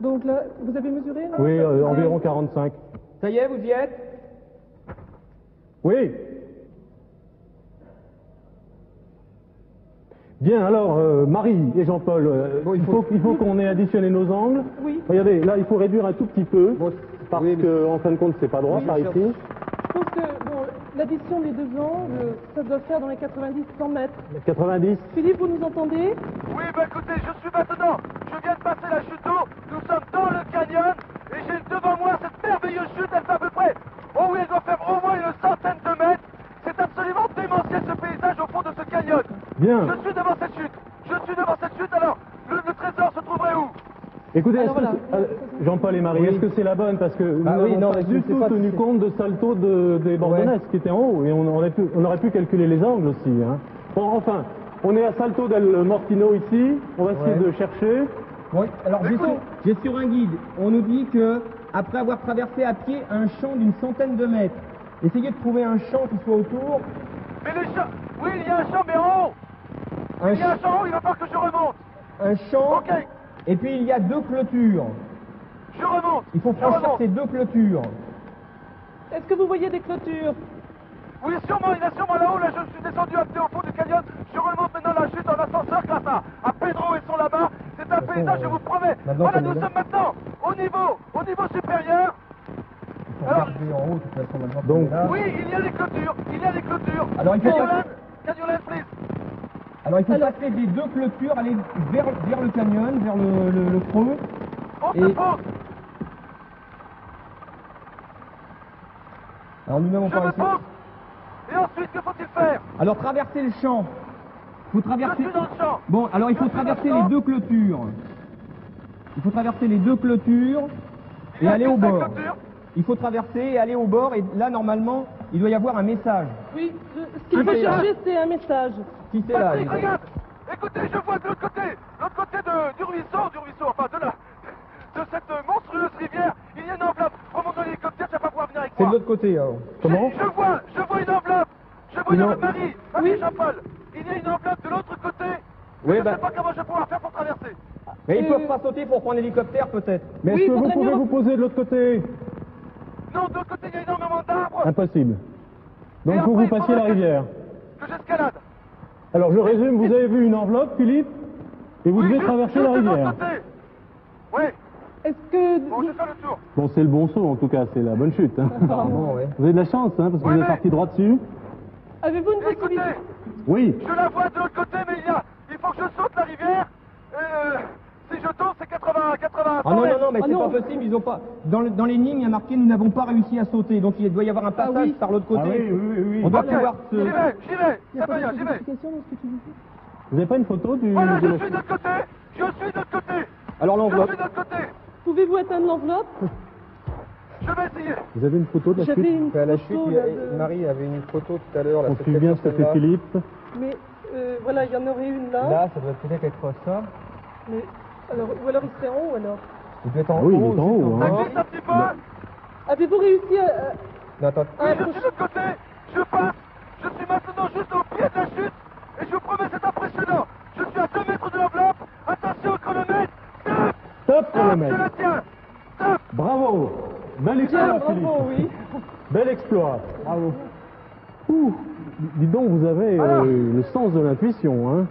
Donc là, vous avez mesuré là
Oui, environ 45.
Ça y est, vous y êtes?
Oui. Bien, alors, Marie et Jean-Paul, il faut qu'on ait additionné nos angles.
Oui.
Regardez, là, il faut réduire un tout petit peu,
Bon,
parce
oui, mais-
qu'en fin de compte, c'est pas droit
Oui,
par
je
ici.
cherche.
Je pense que l'addition des deux angles, ça doit faire dans les 90-100 mètres.
90.
Philippe, vous nous entendez?
Oui, écoutez, je suis maintenant. Je viens de passer la chute d'eau. Nous sommes dans le canyon. Et j'ai devant moi cette merveilleuse chute. Elle fait à peu près. Oh oui, elle doit faire au moins une centaine de mètres. C'est absolument démentiel ce paysage au fond de ce canyon.
Bien.
Je suis devant cette chute. Alors, le trésor se trouverait où?
Écoutez,
Alors voilà.
Jean-Paul et Marie,
Oui.
est-ce que c'est la bonne? Parce que nous
Ah oui,
n'avons
non,
pas
mais je
du
sais
tout
pas
tenu
si-
compte de salto des Bordonnaises qui étaient en haut. Et on aurait pu calculer les angles aussi. Hein. Bon, enfin, on est à Salto del Mortino ici. On va essayer
Ouais.
de chercher.
Oui, alors j'ai sur un guide, on nous dit que après avoir traversé à pied un champ d'une centaine de mètres, essayez de trouver un champ qui soit autour.
Mais les champs. Oui, il y a un champ, mais en haut. Il y a un champ en haut, il va falloir que je remonte.
Un champ,
Ok,
et puis il y a deux clôtures.
je remonte.
Il faut
Je
franchir
remonte.
ces deux clôtures.
Est-ce que vous voyez des clôtures?
Oui, sûrement, il y a sûrement là-haut, là, je suis descendu un peu au fond du canyon, je remonte maintenant la chute en ascenseur grâce à Pedro et son là-bas, c'est un paysage, je vous promets.
maintenant
Voilà,
qu'on
nous
est là.
sommes maintenant au niveau supérieur.
Il faut
Alors-
regarder en haut, de toute façon, maintenant qu'on
Donc-
est là.
Oui, il y a des clôtures.
Alors, il faut
Canyon, please.
Alors il faut passer des deux clôtures, aller vers le canyon, vers le creux.
On se
Et-
pose,
Alors nous n'avons
je
pas
me
réussi.
pose. Et ensuite, que faut-il faire?
Alors traverser le champ. Faut
Je
traverser.
suis dans le champ.
Bon, alors il faut
Je suis
traverser
dans le
les deux clôtures. Il faut traverser les deux clôtures
Il y
et
a
aller au
cinq
bord.
clôtures.
Il faut traverser et aller au bord, et là normalement il doit y avoir un message.
Oui, ce qu'il faut chercher, c'est un message.
Si c'est là.
Patrick, regarde. Écoutez, je vois de l'autre côté du ruisseau, enfin de cette monstrueuse rivière, il y a une enveloppe. Remonte dans l'hélicoptère, tu vas pas pouvoir venir avec
C'est de
moi.
l'autre côté alors.
Comment?
Je vois une enveloppe. Je vois une
Une
enveloppe, Marie.
Oui.
Jean-Paul. Il y a une enveloppe de l'autre côté.
Oui,
je
bah-
sais pas comment je vais pouvoir faire pour traverser.
Mais ils peuvent pas sauter pour prendre l'hélicoptère peut-être.
Mais
Oui,
est-ce que vous
faudrait
pouvez
mieux-
vous poser de l'autre côté?
Non, de l'autre côté, il y a énormément d'arbres.
Impossible. Donc
Et
faut que
après,
vous passiez
il
la
faudrait
rivière.
Que j'escalade.
Alors je résume, vous avez vu une enveloppe, Philippe, et vous
Oui,
devez
je
traverser la
de l'autre
rivière.
côté. Oui.
Est-ce que...
Bon, je fais le tour.
Bon, c'est le bon saut en tout cas, c'est la bonne chute. Hein.
Apparemment, ouais.
Vous avez de la chance, hein, parce que
Oui,
vous êtes
mais-
parti droit dessus.
Avez-vous une
Écoutez,
possibilité?
Oui.
je la vois de l'autre côté, mais il faut que je saute la rivière. Si je tombe, c'est 80
Ah non, non, non, mais
Ah
c'est
non.
pas possible, ils ont pas. Dans l'énigme, il y a marqué nous n'avons pas réussi à sauter, donc il doit y avoir un passage
oui.
par l'autre côté.
Ah oui, oui, oui.
On doit
Ok,
pouvoir se.
j'y vais,
Il y a
ça
pas
va bien,
de
j'y vais.
justification dans ce que tu dis?
Vous n'avez pas une photo du...
Voilà,
de
je
la
suis
chute
de l'autre côté.
Alors
Je
l'enveloppe.
suis de l'autre côté.
Pouvez-vous atteindre l'enveloppe?
Je vais essayer.
Vous avez une photo de la
J'avais
chute?
une
À la
photo,
chute,
là, de-
Marie avait une photo tout à l'heure. là,
On
c'est
suit bien
peut-être
ce que fait
celle-là.
Philippe.
Mais voilà, il y en aurait une là.
Là, ça doit peut-être être ça.
Mais, alors, ou alors il serait en haut alors.
Il doit être en
Ah oui, il
haut.
est en haut,
aussi,
hein.
Ça glisse un petit peu.
Avez-vous réussi à...
Non, attends.
Oui, je suis de l'autre côté. Je passe. Je suis maintenant juste au pied de la chute. Et je vous promets, c'est impressionnant. Je suis à 2 mètres de l'enveloppe. Attention au chronomètre. Stop.
Top
Stop,
chronomètre.
je la tiens. Stop.
Bravo. Bel
Bien,
exploit,
bravo,
Philippe.
oui.
Bel exploit. Bravo. Ouh. Dis donc, vous avez
Alors
le sens de l'intuition, hein.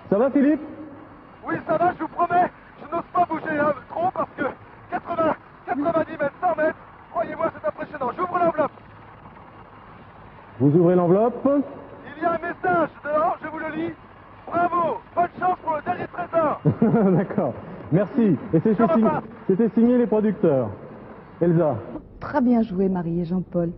Ça va, Philippe?
Oui, ça va, je vous promets. Je n'ose pas bouger trop parce que 90 mètres, 100 mètres. Croyez-moi, c'est impressionnant. J'ouvre l'enveloppe.
Vous ouvrez l'enveloppe.
Il y a un message dehors, je vous le lis. Bravo. Bonne chance pour le dernier trésor.
D'accord. Merci. Et
Je repars.
c'était signé les producteurs. Elsa.
Très bien joué, Marie et Jean-Paul.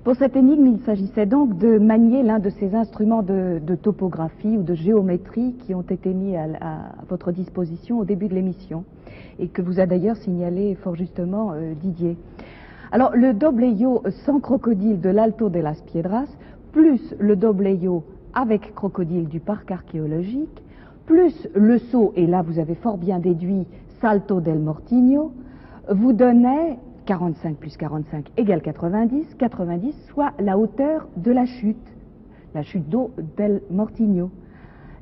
Pour cette énigme, il s'agissait donc de manier l'un de ces instruments de topographie ou de géométrie qui ont été mis à votre disposition au début de l'émission et que vous a d'ailleurs signalé fort justement Didier. Alors, le dobleyo sans crocodile de l'Alto de las Piedras, plus le dobleyo avec crocodile du parc archéologique, plus le saut, et là vous avez fort bien déduit, Salto del Mortigno, vous donnait 45 plus 45 égale 90, 90 soit la hauteur de la chute d'eau del Mortigno.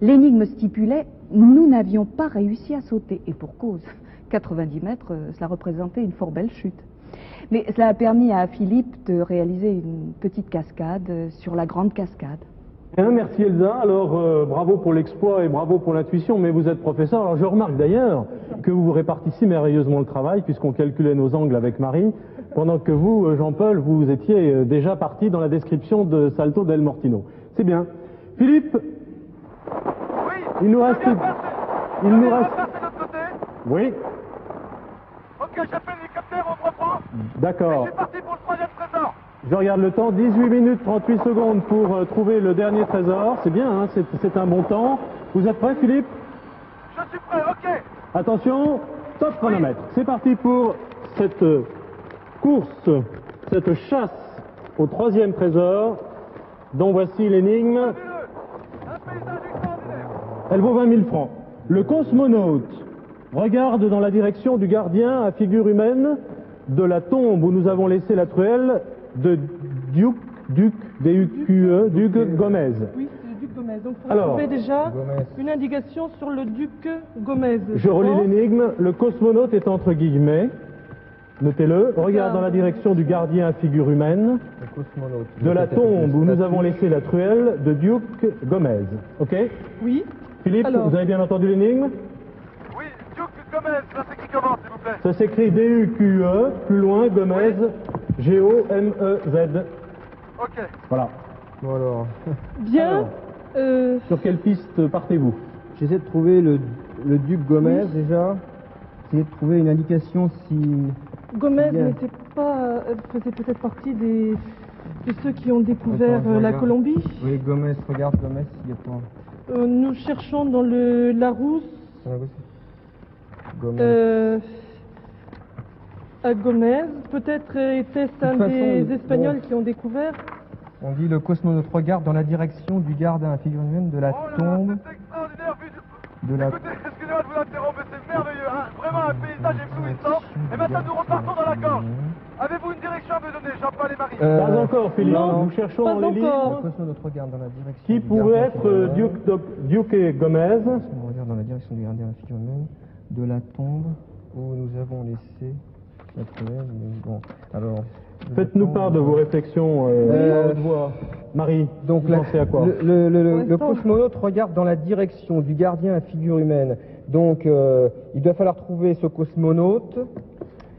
L'énigme stipulait, nous n'avions pas réussi à sauter, et pour cause, 90 mètres, cela représentait une fort belle chute. Mais cela a permis à Philippe de réaliser une petite cascade sur la grande cascade.
Bien, merci Elsa. Alors, bravo pour l'exploit et bravo pour l'intuition, mais vous êtes professeur. Alors, je remarque d'ailleurs que vous répartissez merveilleusement le travail, puisqu'on calculait nos angles avec Marie, pendant que vous, Jean-Paul, vous étiez déjà parti dans la description de Salto del Mortino. C'est bien. Philippe,
Oui,
il nous reste... Il nous reste...
de l'autre côté.
Oui,
Ok, j'appelle l'hélicoptère, on se reprend.
d'accord.
C'est parti pour le troisième trésor.
Je regarde le temps, 18 minutes 38 secondes pour trouver le dernier trésor. C'est bien, hein, c'est un bon temps. Vous êtes prêt, Philippe?
Je suis prêt, ok.
Attention, top chronomètre. C'est parti pour cette course, cette chasse au troisième trésor, dont voici l'énigme.
Un paysage extraordinaire.
Elle vaut 20 000 francs. Le cosmonaute regarde dans la direction du gardien à figure humaine de la tombe où nous avons laissé la truelle de Duc Gomez.
Oui, c'est le duc Gomez. Donc, il
Alors,
faudrait trouver déjà
Gomez.
une indication sur le duc Gomez.
Je relis
pense.
l'énigme. Le cosmonaute est entre guillemets. Notez-le. Regarde dans la direction du gardien à figure humaine
Le cosmonaute.
de la
Peut-être avec
tombe
une
où nous
statue.
avons laissé la truelle de Duc Gomez. Ok?
Oui.
Philippe,
Alors.
vous avez bien entendu l'énigme?
Oui, Duke Gomez, ça s'écrit comment, s'il vous plaît?
Ça s'écrit D-U-Q-E, plus loin, Gomez, G-O-M-E-Z.
Ok.
Voilà.
Bon alors,
Bien.
Alors. Sur quelle piste partez-vous?
j'essaie de trouver le duc Gomez déjà. Essayer de trouver une indication si...
Gomez
Bien.
n'était pas, faisait peut-être partie de ceux qui ont découvert
Attends, je
la
regarde.
Colombie.
Oui, Gomez, regarde Gomez, il y a pas...
Nous cherchons dans le Larousse
Gomez.
à Gomez. Peut-être était-ce un
façon,
des
bon.
Espagnols qui ont découvert.
On dit le cosmonaute regarde dans la direction du gardien à figure humaine de la
Oh là là,
tombe
c'est extraordinaire, vu du...
de la...
Écoutez, excusez-moi de vous interrompre, mais c'est merveilleux, hein. Vraiment un paysage éblouissant. Et maintenant, nous repartons dans la gorge. Avez-vous une direction à me donner, Jean-Paul et Marie?
Pas encore, Philippe.
non,
Nous cherchons
pas
dans les
encore.
livres
Le cosmonaute regarde dans la direction
qui
du
pourrait
gardien à
être
figure humaine.
Duc Gomez.
On regarde dans la direction du gardien à figure humaine de la tombe où nous avons laissé la truelle. Bon, alors...
Faites-nous part de vos réflexions à haute voix. Marie,
Donc
vous pensez à quoi?
le
l'instant-
cosmonaute regarde dans la direction du gardien à figure humaine. Donc il doit falloir trouver ce cosmonaute.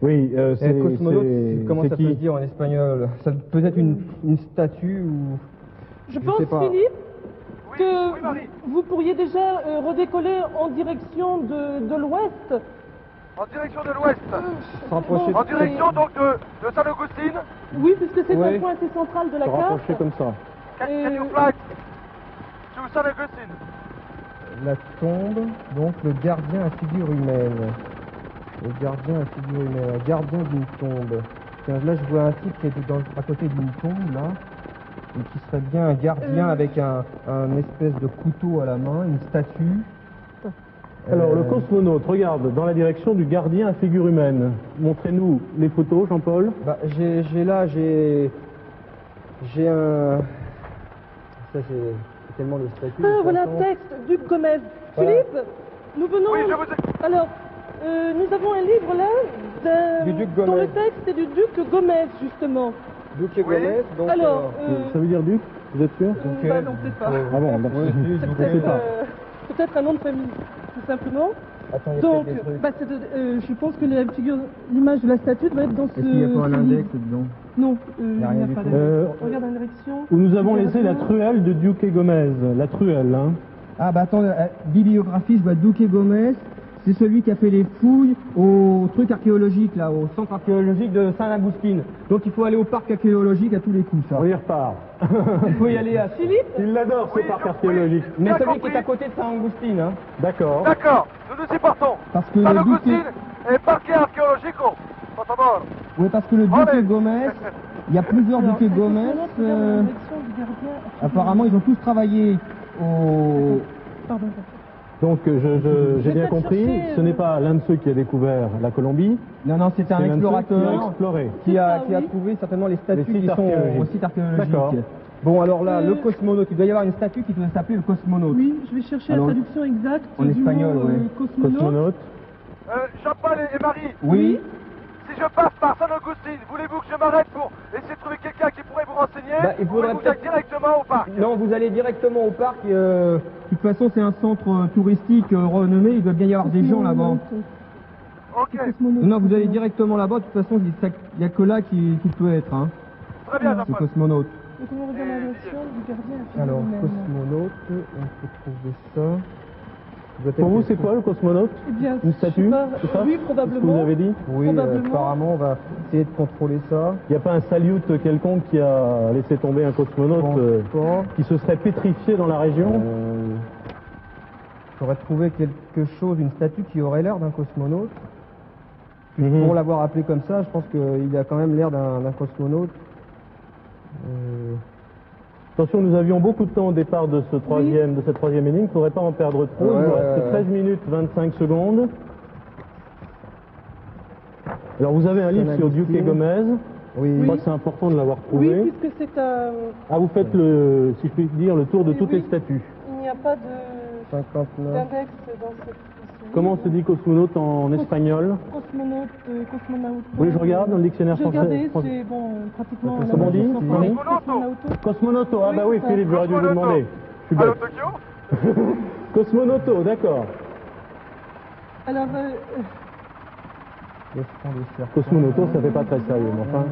Oui,
Et
c'est...
le cosmonaute,
c'est-
comment
c'est
ça
qui?
peut se dire en espagnol? Ça peut être une statue ou...
Je
Je
pense,
sais pas.
Philippe,
Oui,
que
oui, Marie.
vous pourriez déjà redécoller en direction de l'ouest.
En direction de l'ouest.
Se rapprocher
Bon,
En direction, donc, de San Agustin.
Oui, puisque c'est
Oui.
un point assez central de la
Se rapprocher
carte.
comme ça.
Can you fly to San Agustin?
la tombe, donc le gardien à figure humaine. Le gardien à figure humaine, un gardien d'une tombe. Tiens, là je vois un type qui est à côté d'une tombe, là, et qui serait bien un gardien avec un espèce de couteau à la main, une statue.
Alors, le cosmonaute regarde dans la direction du gardien à figure humaine. Montrez-nous les photos, Jean-Paul.
Bah, j'ai un... Ça c'est tellement de statues. de
Ah,
toute
voilà,
façon.
texte, Duc Gomez.
Voilà.
Philippe, nous venons...
Oui, je vous ai...
Alors, nous avons un livre là,
Du duc
dont
Gomez.
le texte est du Duc Gomez, justement.
Duc et
Oui.
Gomez, donc...
Alors,
Ça veut dire Duc? Vous êtes sûr?
bah non, peut-être pas.
Ah bon, d'accord.
oui,
Je
C'est
ne
peut-être
sais pas.
peut-être un nom de famille, tout simplement.
Attends, il y a
Donc,
peut-être des trucs.
bah, je pense que l'image de la statue doit être dans ce...
Est-ce qu'il n'y a pas un
ce
index
livre.
dedans?
Non, il n'y
y a
a
rien
pas
du tout.
d'index. Regarde la direction.
Où nous avons laissé la truelle de Duc et Gomez. La truelle, hein.
Ah bah attends, bibliographie, je vois Duque Gomez, c'est celui qui a fait les fouilles au truc archéologique là, au centre archéologique de Saint-Agustin. Donc il faut aller au parc archéologique à tous les coups ça.
On y repart.
Il faut y aller à
Philippe,
Il l'adore, ce
Oui,
parc
oui,
archéologique.
Mais
Bien
celui
compris.
qui est à côté de Saint-Agustin, hein.
D'accord.
D'accord, nous nous y partons.
Parce que
San
le
Agustin
Duque
et Parque Archeologico. Por favor.
Oui, parce que le
Allez.
Duque Gomez, il y a plusieurs
alors,
Duques Gomez.
regarde la direction du gardien.
Apparemment, ils ont tous travaillé au.
Pardon.
Donc, j'ai bien
peut-être
compris,
chercher,
ce n'est pas l'un de ceux qui a découvert la Colombie,
Non, non, c'était un
c'est l'un de ceux qui a
explorateur
exploré.
qui a
C'est ça, oui.
trouvé certainement les statues
Les sites
qui sont
archéologiques.
au site archéologique.
D'accord.
Bon, alors là,
Euh,
le cosmonaute, il doit y avoir une statue qui doit s'appeler le cosmonaute.
Oui, je vais chercher
Alors,
la traduction exacte
en
du
espagnol,
mot
ouais.
cosmonaute.
Cosmonaute.
Jean-Paul et Marie.
Oui.
Si je passe par San Agustin, voulez-vous que je m'arrête pour essayer de trouver quelqu'un qui pourrait vous renseigner?
Bah, il faudrait
ou vous allez directement au parc?
Non, vous allez directement au parc.
De toute façon, c'est un centre touristique renommé, il doit bien y avoir des gens là-bas.
Ok,
Non, vous allez directement là-bas, de toute façon, il n'y a que là qui peut être, hein,
très bien,
ce
Jean-Paul.
cosmonaute.
Et comment on regarde la version du gardien
Alors,
humaine.
cosmonaute, on peut trouver ça. Ça doit être
Pour vous,
quelque
c'est
chose-
quoi le cosmonaute?
Eh bien,
Une
je
statue,
sais pas,
c'est ça?
oui,
C'est ce que
probablement.
vous avez dit?
Oui,
Probablement.
apparemment, on va essayer de contrôler ça.
Il n'y a pas un salute quelconque qui a laissé tomber un cosmonaute
Bon,
qui se serait pétrifié dans la région?
J'aurais trouvé quelque chose, une statue qui aurait l'air d'un cosmonaute.
Mhm.
Pour l'avoir appelé comme ça, je pense qu'il a quand même l'air d'un cosmonaute.
Attention, nous avions beaucoup de temps au départ de cette troisième énigme. Il ne faudrait pas en perdre trop.
Ouais,
Il nous
ouais,
reste
ouais.
13 minutes 25 secondes. Alors vous avez un livre sur Duque et Gomez.
Oui.
Je crois que c'est important de l'avoir trouvé.
Oui, puisque c'est un...
Ah, vous faites le, si je puis dire, le tour de
Oui,
toutes
oui.
les statues.
Il n'y a pas de...
59.
d'index dans cette...
Comment se dit cosmonaute en espagnol?
Cosmonaute, cosmonaute.
Oui, je regarde dans le dictionnaire
J'ai
français.
regardé, c'est bon, pratiquement... la
Comment on dit?
même chose.
Oui.
Cosmonauto.
Cosmonoto, ah
Oui,
bah oui,
c'est ça.
Philippe, j'aurais dû vous demander. Je suis
Allô,
bête.
Tokyo?
Cosmonoto, d'accord.
Alors,
Le front des serpents.
Cosmonoto, ça fait pas très sérieux, mais enfin.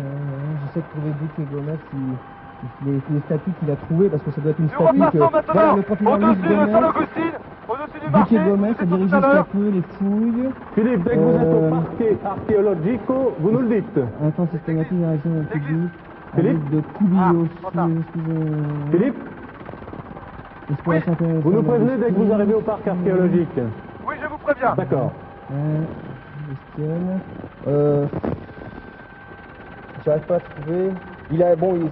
J'essaie de trouver Duque et Gomez, les statues qu'il a trouvées, parce que ça doit être une
Nous
statue que...
repassons maintenant
Voilà, le professeur Luis
au-dessus de San
Gomez,
Agustin, au-dessus du
Duque
marché,
et Gomez, ça
tout
dirige
à
jusqu'à
l'heure.
peu les fouilles.
Philippe, dès que vous êtes au parc archéologico, vous nous le dites.
Un temps systématique de la région publique.
Philippe
De Kubilio,
retard.
Philippe,
exploration
vous nous prévenez dès que vous arrivez au parc archéologique.
Oui, je vous préviens.
D'accord.
J'arrive pas à trouver.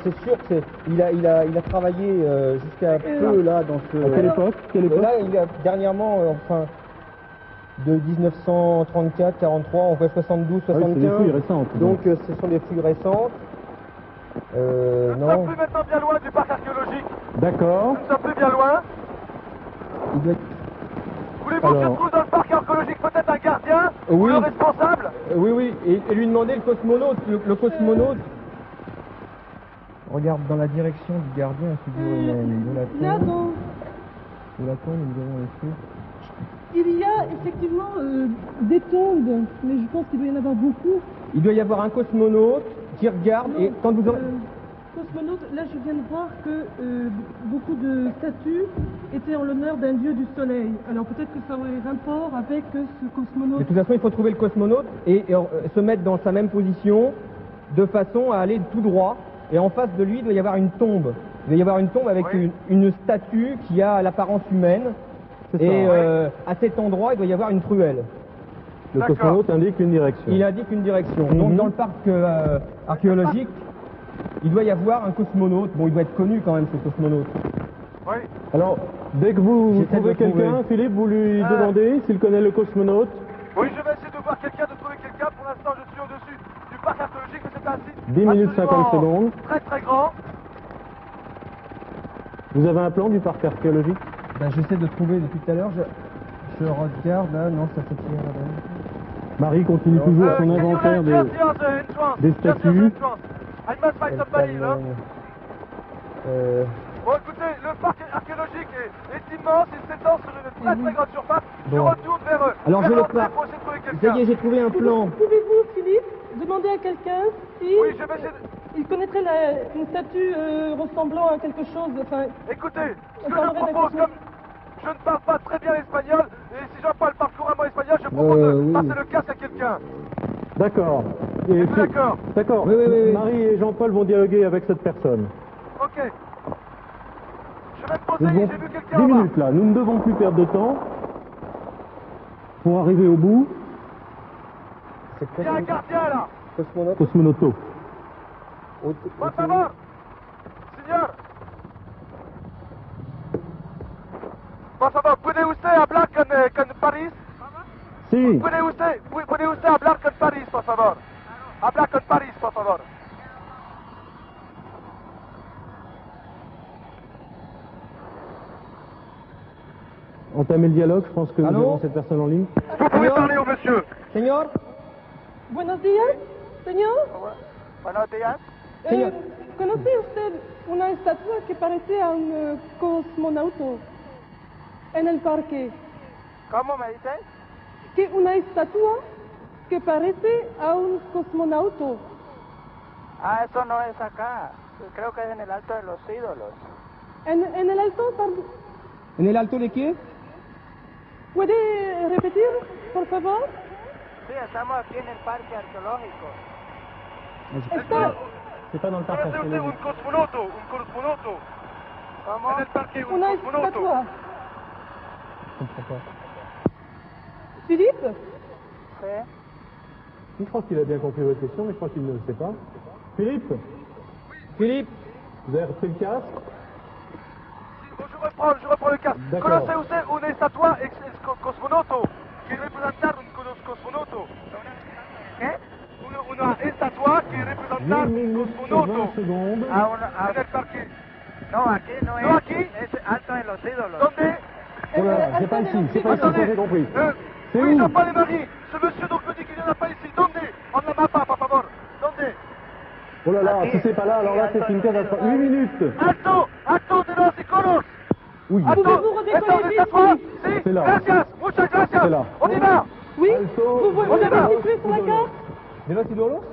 C'est sûr que il a travaillé jusqu'à peu là dans ce.
À quelle époque?
Là, il a dernièrement, enfin, de 1934, 43, on voit 72,
Ah oui, c'est des
75.
fouilles récentes.
Donc, ce sont des fouilles récentes.
Nous ne sommes
Non.
plus maintenant bien loin du parc archéologique.
D'accord.
Nous ne sommes plus bien loin.
Il doit être-
Voulez-vous que je
Alors.
trouve dans le parc archéologique peut-être un gardien ou
Oui.
le responsable?
Oui, et lui demander le cosmonaute. Le cosmonaute. Regarde dans la direction du gardien, figure humaine. De la
là,
tombe.
dans...
De la tombe, nous avons les feux.
il y a effectivement des tombes, mais je pense qu'il doit y en avoir beaucoup.
Il doit y avoir un cosmonaute qui regarde et quand vous aurez...
Cosmonaute, là je viens de voir que beaucoup de statues étaient en l'honneur d'un dieu du soleil. Alors peut-être que ça aurait rapport avec ce
De
cosmonaute.
toute façon, il faut trouver le cosmonaute et se mettre dans sa même position de façon à aller tout droit. Et en face de lui, il doit y avoir une tombe. Il doit y avoir une tombe avec
Oui.
une statue qui a l'apparence humaine.
C'est ça.
Et à cet endroit, il doit y avoir une truelle.
Le
D'accord.
cosmonaute indique une direction.
Il indique une direction.
Mhm.
Donc dans le parc archéologique, il doit y avoir un cosmonaute. Bon, il doit être connu quand même, ce cosmonaute.
Oui.
Alors, dès que vous
J'essaie
trouvez
de trouver.
quelqu'un, Philippe, vous lui demandez s'il connaît le cosmonaute.
Oui, je vais essayer de voir quelqu'un, de trouver quelqu'un. Pour l'instant, je suis au-dessus du parc archéologique, mais c'est un site
10 minutes
absolument
50 secondes.
très très grand.
Vous avez un plan du parc archéologique?
Ben, j'essaie de trouver depuis tout à l'heure. Je regarde là, non, ça fait tirer là-bas.
Marie continue toujours son inventaire des
des
statues.
I must find somebody, là.
Euh,
Bon, écoutez, le parc archéologique est immense, il s'étend sur une très très grande surface. Je
Bon.
retourne vers eux.
Alors, je le
l'entrée
prends.
pour essayer de trouver
ça
quelqu'un.
y est, j'ai trouvé un plan.
Pouvez-vous, Philippe, demander à quelqu'un si
Oui, je vais essayer de...
il connaîtrait une statue ressemblant à quelque chose, enfin,
Écoutez, ce que
parlerait
je
d'un
propose,
cosmonaute.
comme je ne parle pas très bien espagnol, et si Jean-Paul parle couramment espagnol, je propose de
oui.
passer le casque à quelqu'un.
D'accord. Et
Êtes-vous d'accord?
D'accord.
Oui, oui, oui, oui.
Marie et Jean-Paul vont dialoguer avec cette personne.
Ok. Je vais me
Nous
poser,
avons
j'ai vu quelqu'un
10
en bas.
minutes là. Nous ne devons plus perdre de temps pour arriver au bout.
C'est
Il y a un gardien là.
cosmonaute.
Cosmonoto.
Por favor. Señor. Por favor, ¿puede usted hablar con París?
Si.
¿Puede usted hablar con París, por favor? Hablar con París, por favor.
Entamer le dialogue, je pense que nous
Allô
avons cette personne en ligne.
Vous pouvez
Señor.
parler au monsieur.
Señor,
Buenos días, señor.
Buenos días.
¿Conoce usted una estatua que parece a un cosmonauta en el parque?
¿Cómo me dice?
Que una estatua que parece a un cosmonauta.
Ah, eso no es acá. Creo que es en el Alto de los Ídolos.
En el alto, pardon.
¿En el Alto de qué?
¿Puede repetir, por favor?
Sí, estamos aquí en el Parque Arqueológico.
Está
C'est pas dans le parc
un
archéologique.
cosmonaute, ¿Cómo? En el parque, un
una
cosmonaute.
estatua.
Je comprends pas.
Philippe,
Sí.
Je crois qu'il a bien compris votre question, mais je crois qu'il ne le sait pas. Philippe, vous avez repris le casque?
Je reprends le cas.
D'accord.
Conoce usted una estatua ex cosmonato que representa un cosmonato. ¿Qué? Una estatua que representa
1
un
minute
cosmonato.
20 secondes.
En el parque.
No, aquí no es.
No, aquí.
Es Alto de los Ídolos.
¿Dónde?
Oh là là, c'est pas ici, c'est pas ici, ça j'ai compris. C'est
Oui,
où?
Jean-Paul et Marie. Ce monsieur donc me dit qu'il n'y en a pas ici. ¿Dónde? On ne la mappa, por favor. ¿Dónde?
Oh là là, si c'est pas là, alors là c'est une catastrophe. 8 minutes.
Alto de los Iconos.
Oui,
Pouvez-vous redécoller vite,
estatua.
Philippe?
Sí,
C'est là.
gracias, muchas gracias.
C'est là.
On y va.
Oui,
Alto
vous
on y
l'avez
va.
situé sur la carte?
De los Ídolos?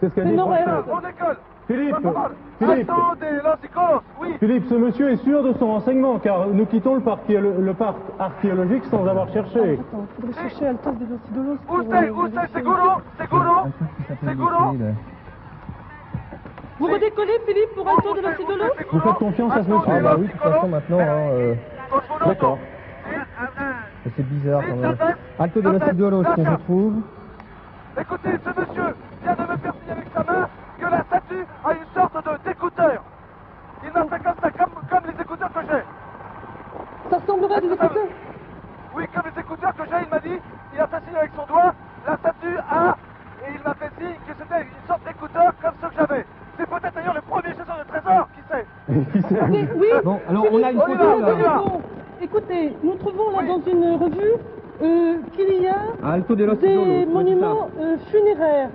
c'est ce qu'a dit
C'est
François.
Noël.
On décolle.
Philippe,
Por favor.
Philippe,
Alto de los Iconos. Oui.
Philippe, ce monsieur est sûr de son renseignement, car nous quittons le parc archéologique sans avoir cherché.
Attends, il faudrait chercher Altos de los Ídolos pour,
Usted,
vérifier.
seguro.
Vous redécollez, Philippe, pour Altos de los Ídolos?
Vous faites confiance à ce monsieur?
Ah bah oui, de toute façon maintenant,
D'accord.
c'est bizarre quand même. Alto de los Ídolos, qu'on retrouve.
Écoutez, ce monsieur vient de me faire signer avec sa main que la statue a une sorte d'écouteur. Il m'a fait comme ça, comme les écouteurs que j'ai.
Ça ressemblerait à des écouteurs.
Oui, comme les écouteurs que j'ai, il m'a dit, il a fait signe avec son doigt, la statue a, et il m'a fait signe que c'était une sorte d'écouteur comme ceux que j'avais. C'est peut-être d'ailleurs le premier chasseur de trésors, qui sait.
Qui sait?
Mais oui,
Bon, alors on a une
Philippe,
photo,
nous
là.
trouvons- Écoutez, nous trouvons là dans une revue qu'il y a
Alto de los Ídolos.
des
ouais,
monuments funéraires.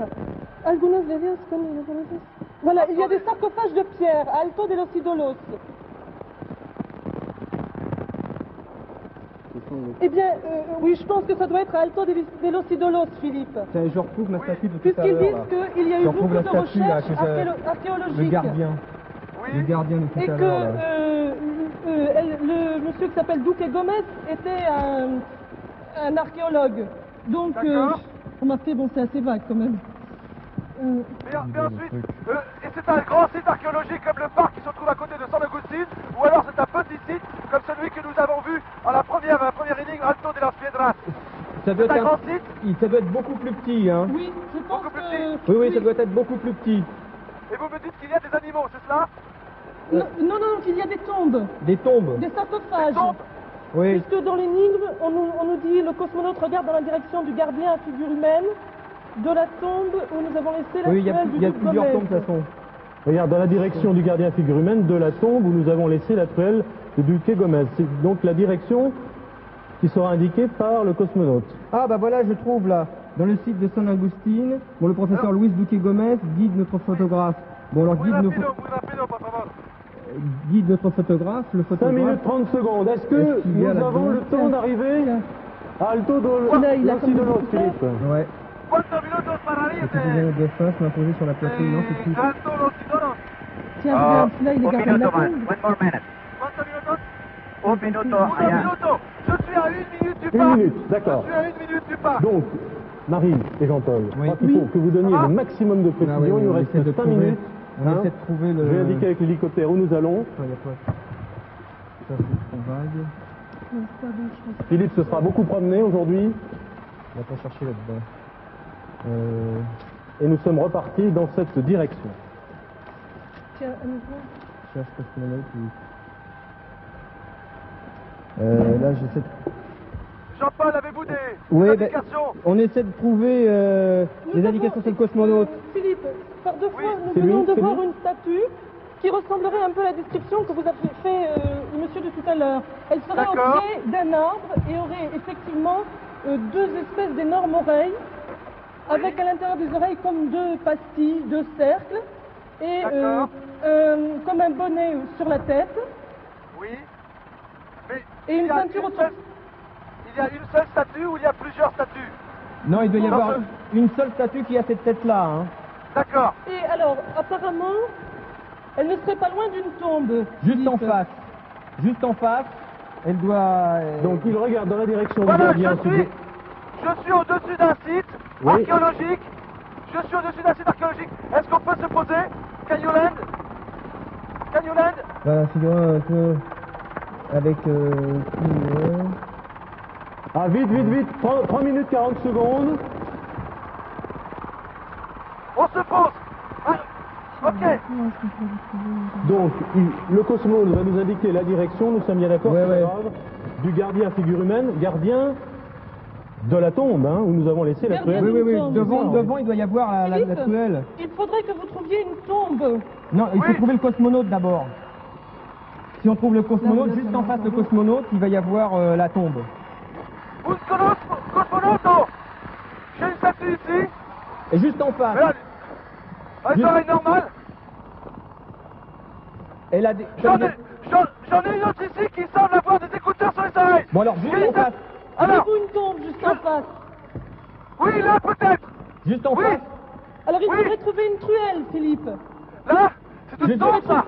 Algunos de ellos son los Ídolos. Voilà, il y a des sarcophages de pierre à Alto de los Ídolos. Eh bien, oui, je pense que ça doit être à Alto de los Ídolos, Philippe.
Tiens, je retrouve la statue de tout à
Puisqu'ils
l'heure.
disent
là.
qu'il y a eu
Je
beaucoup
retrouve la
de
statue, là,
recherches
que le
archéologiques.
gardien. Le gardien de
Et
tout à
que
l'heure. là.
le monsieur qui s'appelle Duque Gomez était un archéologue. Donc,
D'accord.
remarquez, bon, c'est assez vague quand même.
Mais ensuite, et c'est un grand site archéologique comme le parc qui se trouve à côté de San Agustín, ou alors c'est un petit site comme celui que nous avons vu en la première énigme, Alto de las Piedras.
Ça doit,
C'est un
être
grand site,
ça doit être beaucoup plus petit, hein.
Oui, je pense
Beaucoup plus
que...
Oui, ça doit être beaucoup plus petit.
et vous me dites qu'il y a des animaux, c'est cela?
Non, non, qu'il y a des tombes,
Des tombes.
des sarcophages.
tombes.
Oui.
Puisque dans l'énigme, on nous dit le cosmonaute regarde dans la direction du gardien à figure humaine, de la tombe où nous avons laissé la
Oui, il y a
du Duc
plusieurs
Gomez.
tombes de toute façon.
Regarde, dans la direction du gardien figure humaine, de la tombe où nous avons laissé la toile de Duque Gomez. C'est donc la direction qui sera indiquée par le cosmonaute.
Ah bah voilà, je trouve là, dans le site de San Agustín, bon, le professeur Luis Duque Gomez guide notre photographe. Bon alors
Muy
guide,
rápido, por favor.
guide notre photographe, le
5
photographe.
minutes 30 secondes. Est-ce que
Est-ce qu'il y a
nous
là-dedans
avons le temps d'arriver à Alto de
Il a
los
comme des
Ídolos,
écouteurs.
Philippe?
Ouais.
¿Cuántos minutos para
Le président de fin se m'a posé sur la poitrine, non c'est tout.
Alto de los Ídolos?
Tiens, regarde, là, il est
Un
gardien de la
minuto más.
tombe.
One more minute.
¿Cuántos minutos?
Un minuto
Un
allá.
minuto. Je suis à 1 minute du
Une
parc.
minute, d'accord.
Je suis à 1 minute du parc.
Donc, Marie et Jean-Paul, je
Oui.
crois qu'il faut que vous donniez le maximum de précision.
Ah oui,
Il nous
on
reste
essaie de
5
trouver-
minutes.
On
hein.
essaie de trouver le...
Je vais indiquer avec l'hélicoptère où nous allons.
Ah, il y a pas... Ça c'est trop vague.
Philippe se sera beaucoup promené aujourd'hui
On va pas chercher là-dedans.
et nous sommes repartis dans cette direction.
Tiens, à nouveau.
Je cherche cosmonaute ou... là j'essaie de...
Jean-Paul, avez-vous des
Oui,
indications?
on essaie de trouver
Nous
les
avons-
indications sur le cosmonaute.
Philippe, par deux fois, nous
c'est
venons
lui,
de
c'est
voir
lui.
une statue qui ressemblerait un peu à la description que vous avez fait, le monsieur de tout à l'heure. Elle serait au
D'accord.
pied d'un arbre et aurait effectivement deux espèces d'énormes oreilles. avec à l'intérieur des oreilles comme deux pastilles, deux cercles, et
D'accord.
comme un bonnet sur la tête,
Oui. Mais
et une
il y a
ceinture autour.
Il y a une seule statue ou il y a plusieurs statues?
Non, il doit y
Non,
avoir une seule statue qui a cette tête-là. Hein.
D'accord.
Et alors, apparemment, elle ne serait pas loin d'une tombe.
Juste en
Philippe.
face. Juste en face, elle doit...
Donc il regarde dans la direction du
Voilà,
gardien.
je suis au-dessus d'un site
Oui.
archéologique. Je suis au-dessus d'un site archéologique. Est-ce qu'on peut se poser? Cagnoland? Cagnoland?
Voilà, figurez un peu avec...
Ah, vite, vite, vite, 3 minutes 40 secondes.
On se pose. Ah, ok.
Donc, le cosmonaute va nous indiquer la direction, nous sommes bien d'accord,
Ouais,
c'est pas
ouais.
grave, du gardien figure humaine, gardien de la tombe, hein, où nous avons laissé la
Gardien
truelle.
Oui, oui, oui.
Tombe.
Devant, il doit y avoir la
Philippe,
truelle.
il faudrait que vous trouviez une tombe.
Non, il faut
Oui.
trouver le cosmonaute d'abord. Si on trouve le cosmonaute, juste en face le cosmonaute, il va y avoir la tombe.
Un cosmonaute. J'ai une statue ici.
Et juste en face,
Mais là, elle
Juste-
serait normale.
elle a des...
J'en ai une autre ici qui semble avoir des écouteurs sur les oreilles.
Bon alors, juste
J'ai
en
une
face.
Alors,
Avez-vous une tombe juste en face?
oui, là peut-être.
Juste en
Oui.
face.
Alors il
Oui.
faudrait trouver une truelle, Philippe.
Là, c'est une
Juste-
tombe ça.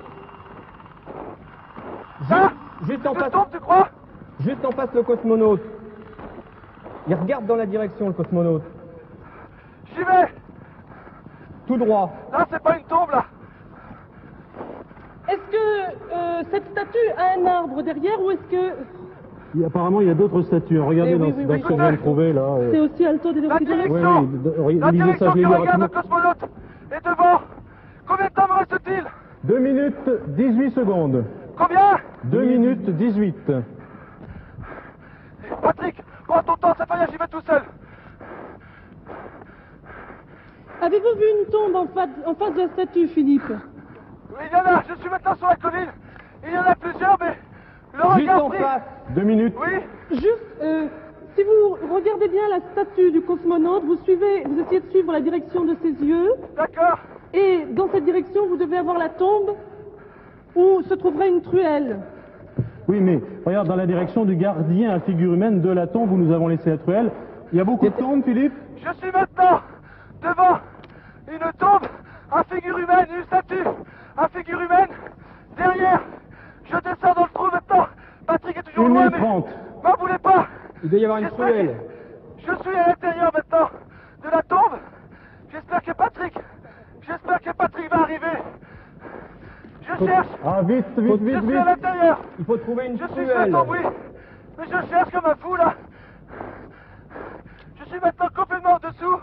Là,
Juste
c'est
en
une
face.
tombe, tu crois?
Juste en face le cosmonaute. Il regarde dans la direction le cosmonaute.
J'y vais.
Tout droit.
Là, c'est pas une tombe là.
Est-ce que cette statue a un arbre derrière ou est-ce que
Apparemment, il y a d'autres statues. Regardez
Eh oui,
dans
oui,
dans
oui.
ce qu'on vient de trouver, là.
c'est aussi Alto de
La
l'Occident?
direction.
Oui,
La
lisez ça,
direction
je l'ai
qui
lu
regarde le
rapidement.
cosmonaute est devant. Combien de temps me reste-t-il?
2 minutes 18 secondes.
Combien?
2 minutes 18.
Patrick, prends ton temps, c'est pas rien, j'y vais tout seul.
Avez-vous vu une tombe en face de la statue, Philippe?
Oui, il y en a, je suis maintenant sur la colline. Il y en a plusieurs, mais le
Juste
regard
en
pris.
face.
2 minutes.
Oui,
Juste, si vous regardez bien la statue du cosmonaute, vous essayez de suivre la direction de ses yeux,
d'accord.
et dans cette direction, vous devez avoir la tombe où se trouverait une truelle.
Oui, mais regarde dans la direction du gardien à figure humaine de la tombe où nous avons laissé la truelle. Il y a beaucoup de tombes, Philippe?
Je suis maintenant devant une tombe à figure humaine, une statue à figure humaine. Derrière, je descends dans le trou maintenant. Patrick est toujours
1
loin,
minute
mais
30.
m'en voulez pas.
Il doit y avoir une
J'espère
truelle.
que- Je suis à l'intérieur maintenant de la tombe. J'espère que Patrick va arriver. Je cherche.
Ah, vite, vite,
Je
vite,
suis
vite.
à l'intérieur.
Il faut trouver une
Je suis sur la
truelle.
tombe, oui. Mais je cherche comme un fou là. Je suis maintenant complètement en dessous.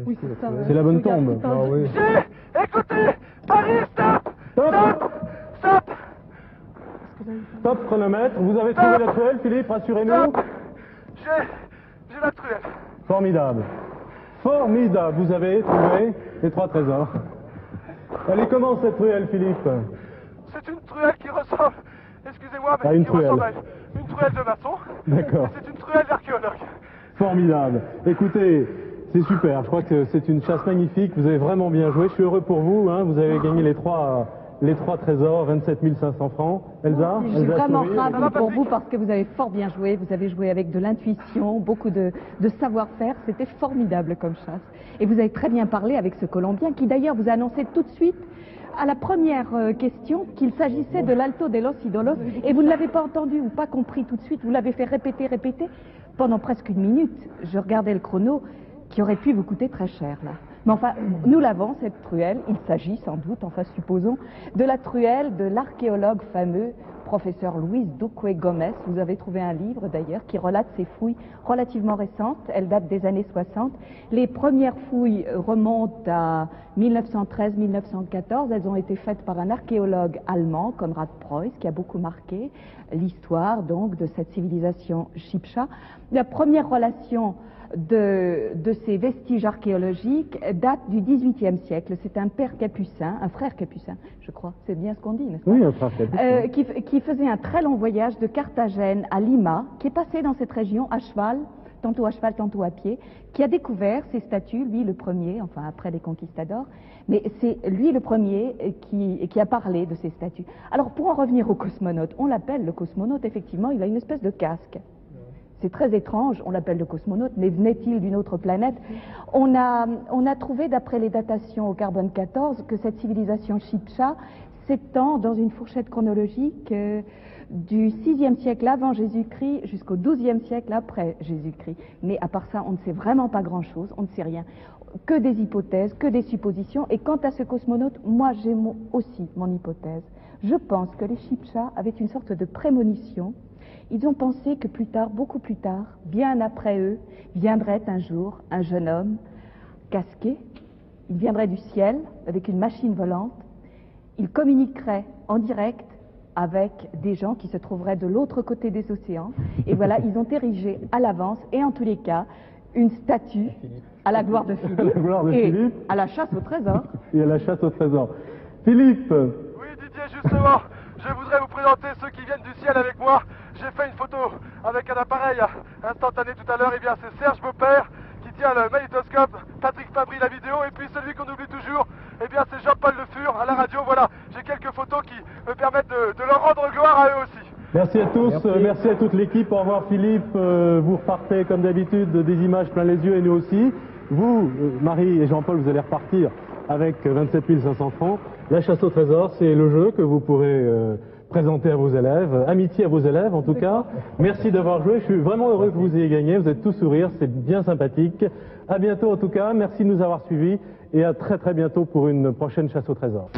Oui, c'est ça.
C'est la bonne
Regarde,
tombe.
il parle
Ah
de-
oui.
Écoutez, Paris, stop.
Stop.
Stop.
Top chronomètre. Vous avez trouvé la truelle, Philippe, rassurez-nous.
Stop. J'ai la truelle.
Formidable. Formidable. Vous avez trouvé les 3 trésors. Elle est comment cette truelle, Philippe?
C'est une truelle qui ressemble, excusez-moi, mais
Ah, une
qui ressemble
truelle.
à une truelle de maçon.
D'accord.
C'est une truelle d'archéologue.
Formidable. Écoutez, c'est super. Je crois que c'est une chasse magnifique. Vous avez vraiment bien joué. Je suis heureux pour vous. Hein. Vous avez gagné les trois trésors, 27 500 francs. Elsa?
Je suis
Elsa
vraiment
Souris.
ravie pour vous parce que vous avez fort bien joué. Vous avez joué avec de l'intuition, beaucoup de savoir-faire. C'était formidable comme chasse. Et vous avez très bien parlé avec ce Colombien qui d'ailleurs vous a annoncé tout de suite à la première question qu'il s'agissait de l'Alto de los Ídolos. Et vous ne l'avez pas entendu ou pas compris tout de suite. Vous l'avez fait répéter pendant presque 1 minute. Je regardais le chrono qui aurait pu vous coûter très cher là. Mais enfin, nous l'avons, cette truelle. Il s'agit sans doute, enfin supposons, de la truelle de l'archéologue fameux, professeur Luis Duque Gomez. Vous avez trouvé un livre d'ailleurs qui relate ces fouilles relativement récentes. Elles datent des années 60. Les premières fouilles remontent à 1913-1914. Elles ont été faites par un archéologue allemand, Konrad Preuss, qui a beaucoup marqué l'histoire donc de cette civilisation Chibcha. La première relation de ces vestiges archéologiques date du XVIIIe siècle. C'est un père capucin, un frère capucin, je crois. C'est bien ce qu'on dit, n'est-ce pas?
Oui, un frère capucin.
Qui faisait un très long voyage de Carthagène à Lima, qui est passé dans cette région à cheval tantôt à cheval, tantôt à pied, qui a découvert ces statues, lui le premier, enfin après les conquistadors, mais c'est lui le premier qui a parlé de ces statues. Alors pour en revenir au cosmonaute, on l'appelle le cosmonaute, effectivement, il a une espèce de casque. C'est très étrange, on l'appelle le cosmonaute, mais venait-il d'une autre planète? On a trouvé, d'après les datations au carbone 14, que cette civilisation Chibcha s'étend dans une fourchette chronologique du 6e siècle avant Jésus-Christ jusqu'au 12e siècle après Jésus-Christ. Mais à part ça, on ne sait vraiment pas grand-chose, on ne sait rien. Que des hypothèses, que des suppositions. Et quant à ce cosmonaute, moi j'ai aussi mon hypothèse. Je pense que les Chibchas avaient une sorte de prémonition. Ils ont pensé que plus tard, beaucoup plus tard, bien après eux, viendrait un jour un jeune homme casqué. Il viendrait du ciel avec une machine volante. Il communiquerait en direct avec des gens qui se trouveraient de l'autre côté des océans. Et voilà, ils ont érigé à l'avance, et en tous les cas, une statue à la gloire de Philippe, à la chasse au trésor.
Et à la chasse au trésor. Philippe.
Oui, Didier, justement, je voudrais vous présenter ceux qui viennent du ciel avec moi. J'ai fait une photo avec un appareil instantané tout à l'heure. Eh bien, c'est Serge Beaupère qui tient le magnétoscope, Patrick Fabry la vidéo, et puis celui qu'on oublie toujours, eh bien, c'est Jean-Paul Le Fur à la radio. Voilà, j'ai quelques photos qui me permettent de leur rendre gloire à eux aussi.
Merci à tous, merci à toute l'équipe. Au revoir Philippe, vous repartez comme d'habitude des images plein les yeux et nous aussi. Vous, Marie et Jean-Paul, vous allez repartir avec 27 500 francs. La chasse au trésor, c'est le jeu que vous pourrez présenter à vos élèves. Amitié à vos élèves en tout cas. Merci d'avoir joué, je suis vraiment heureux que vous ayez gagné. Vous êtes tous sourires, c'est bien sympathique. À bientôt en tout cas, merci de nous avoir suivis et à très bientôt pour une prochaine chasse au trésor.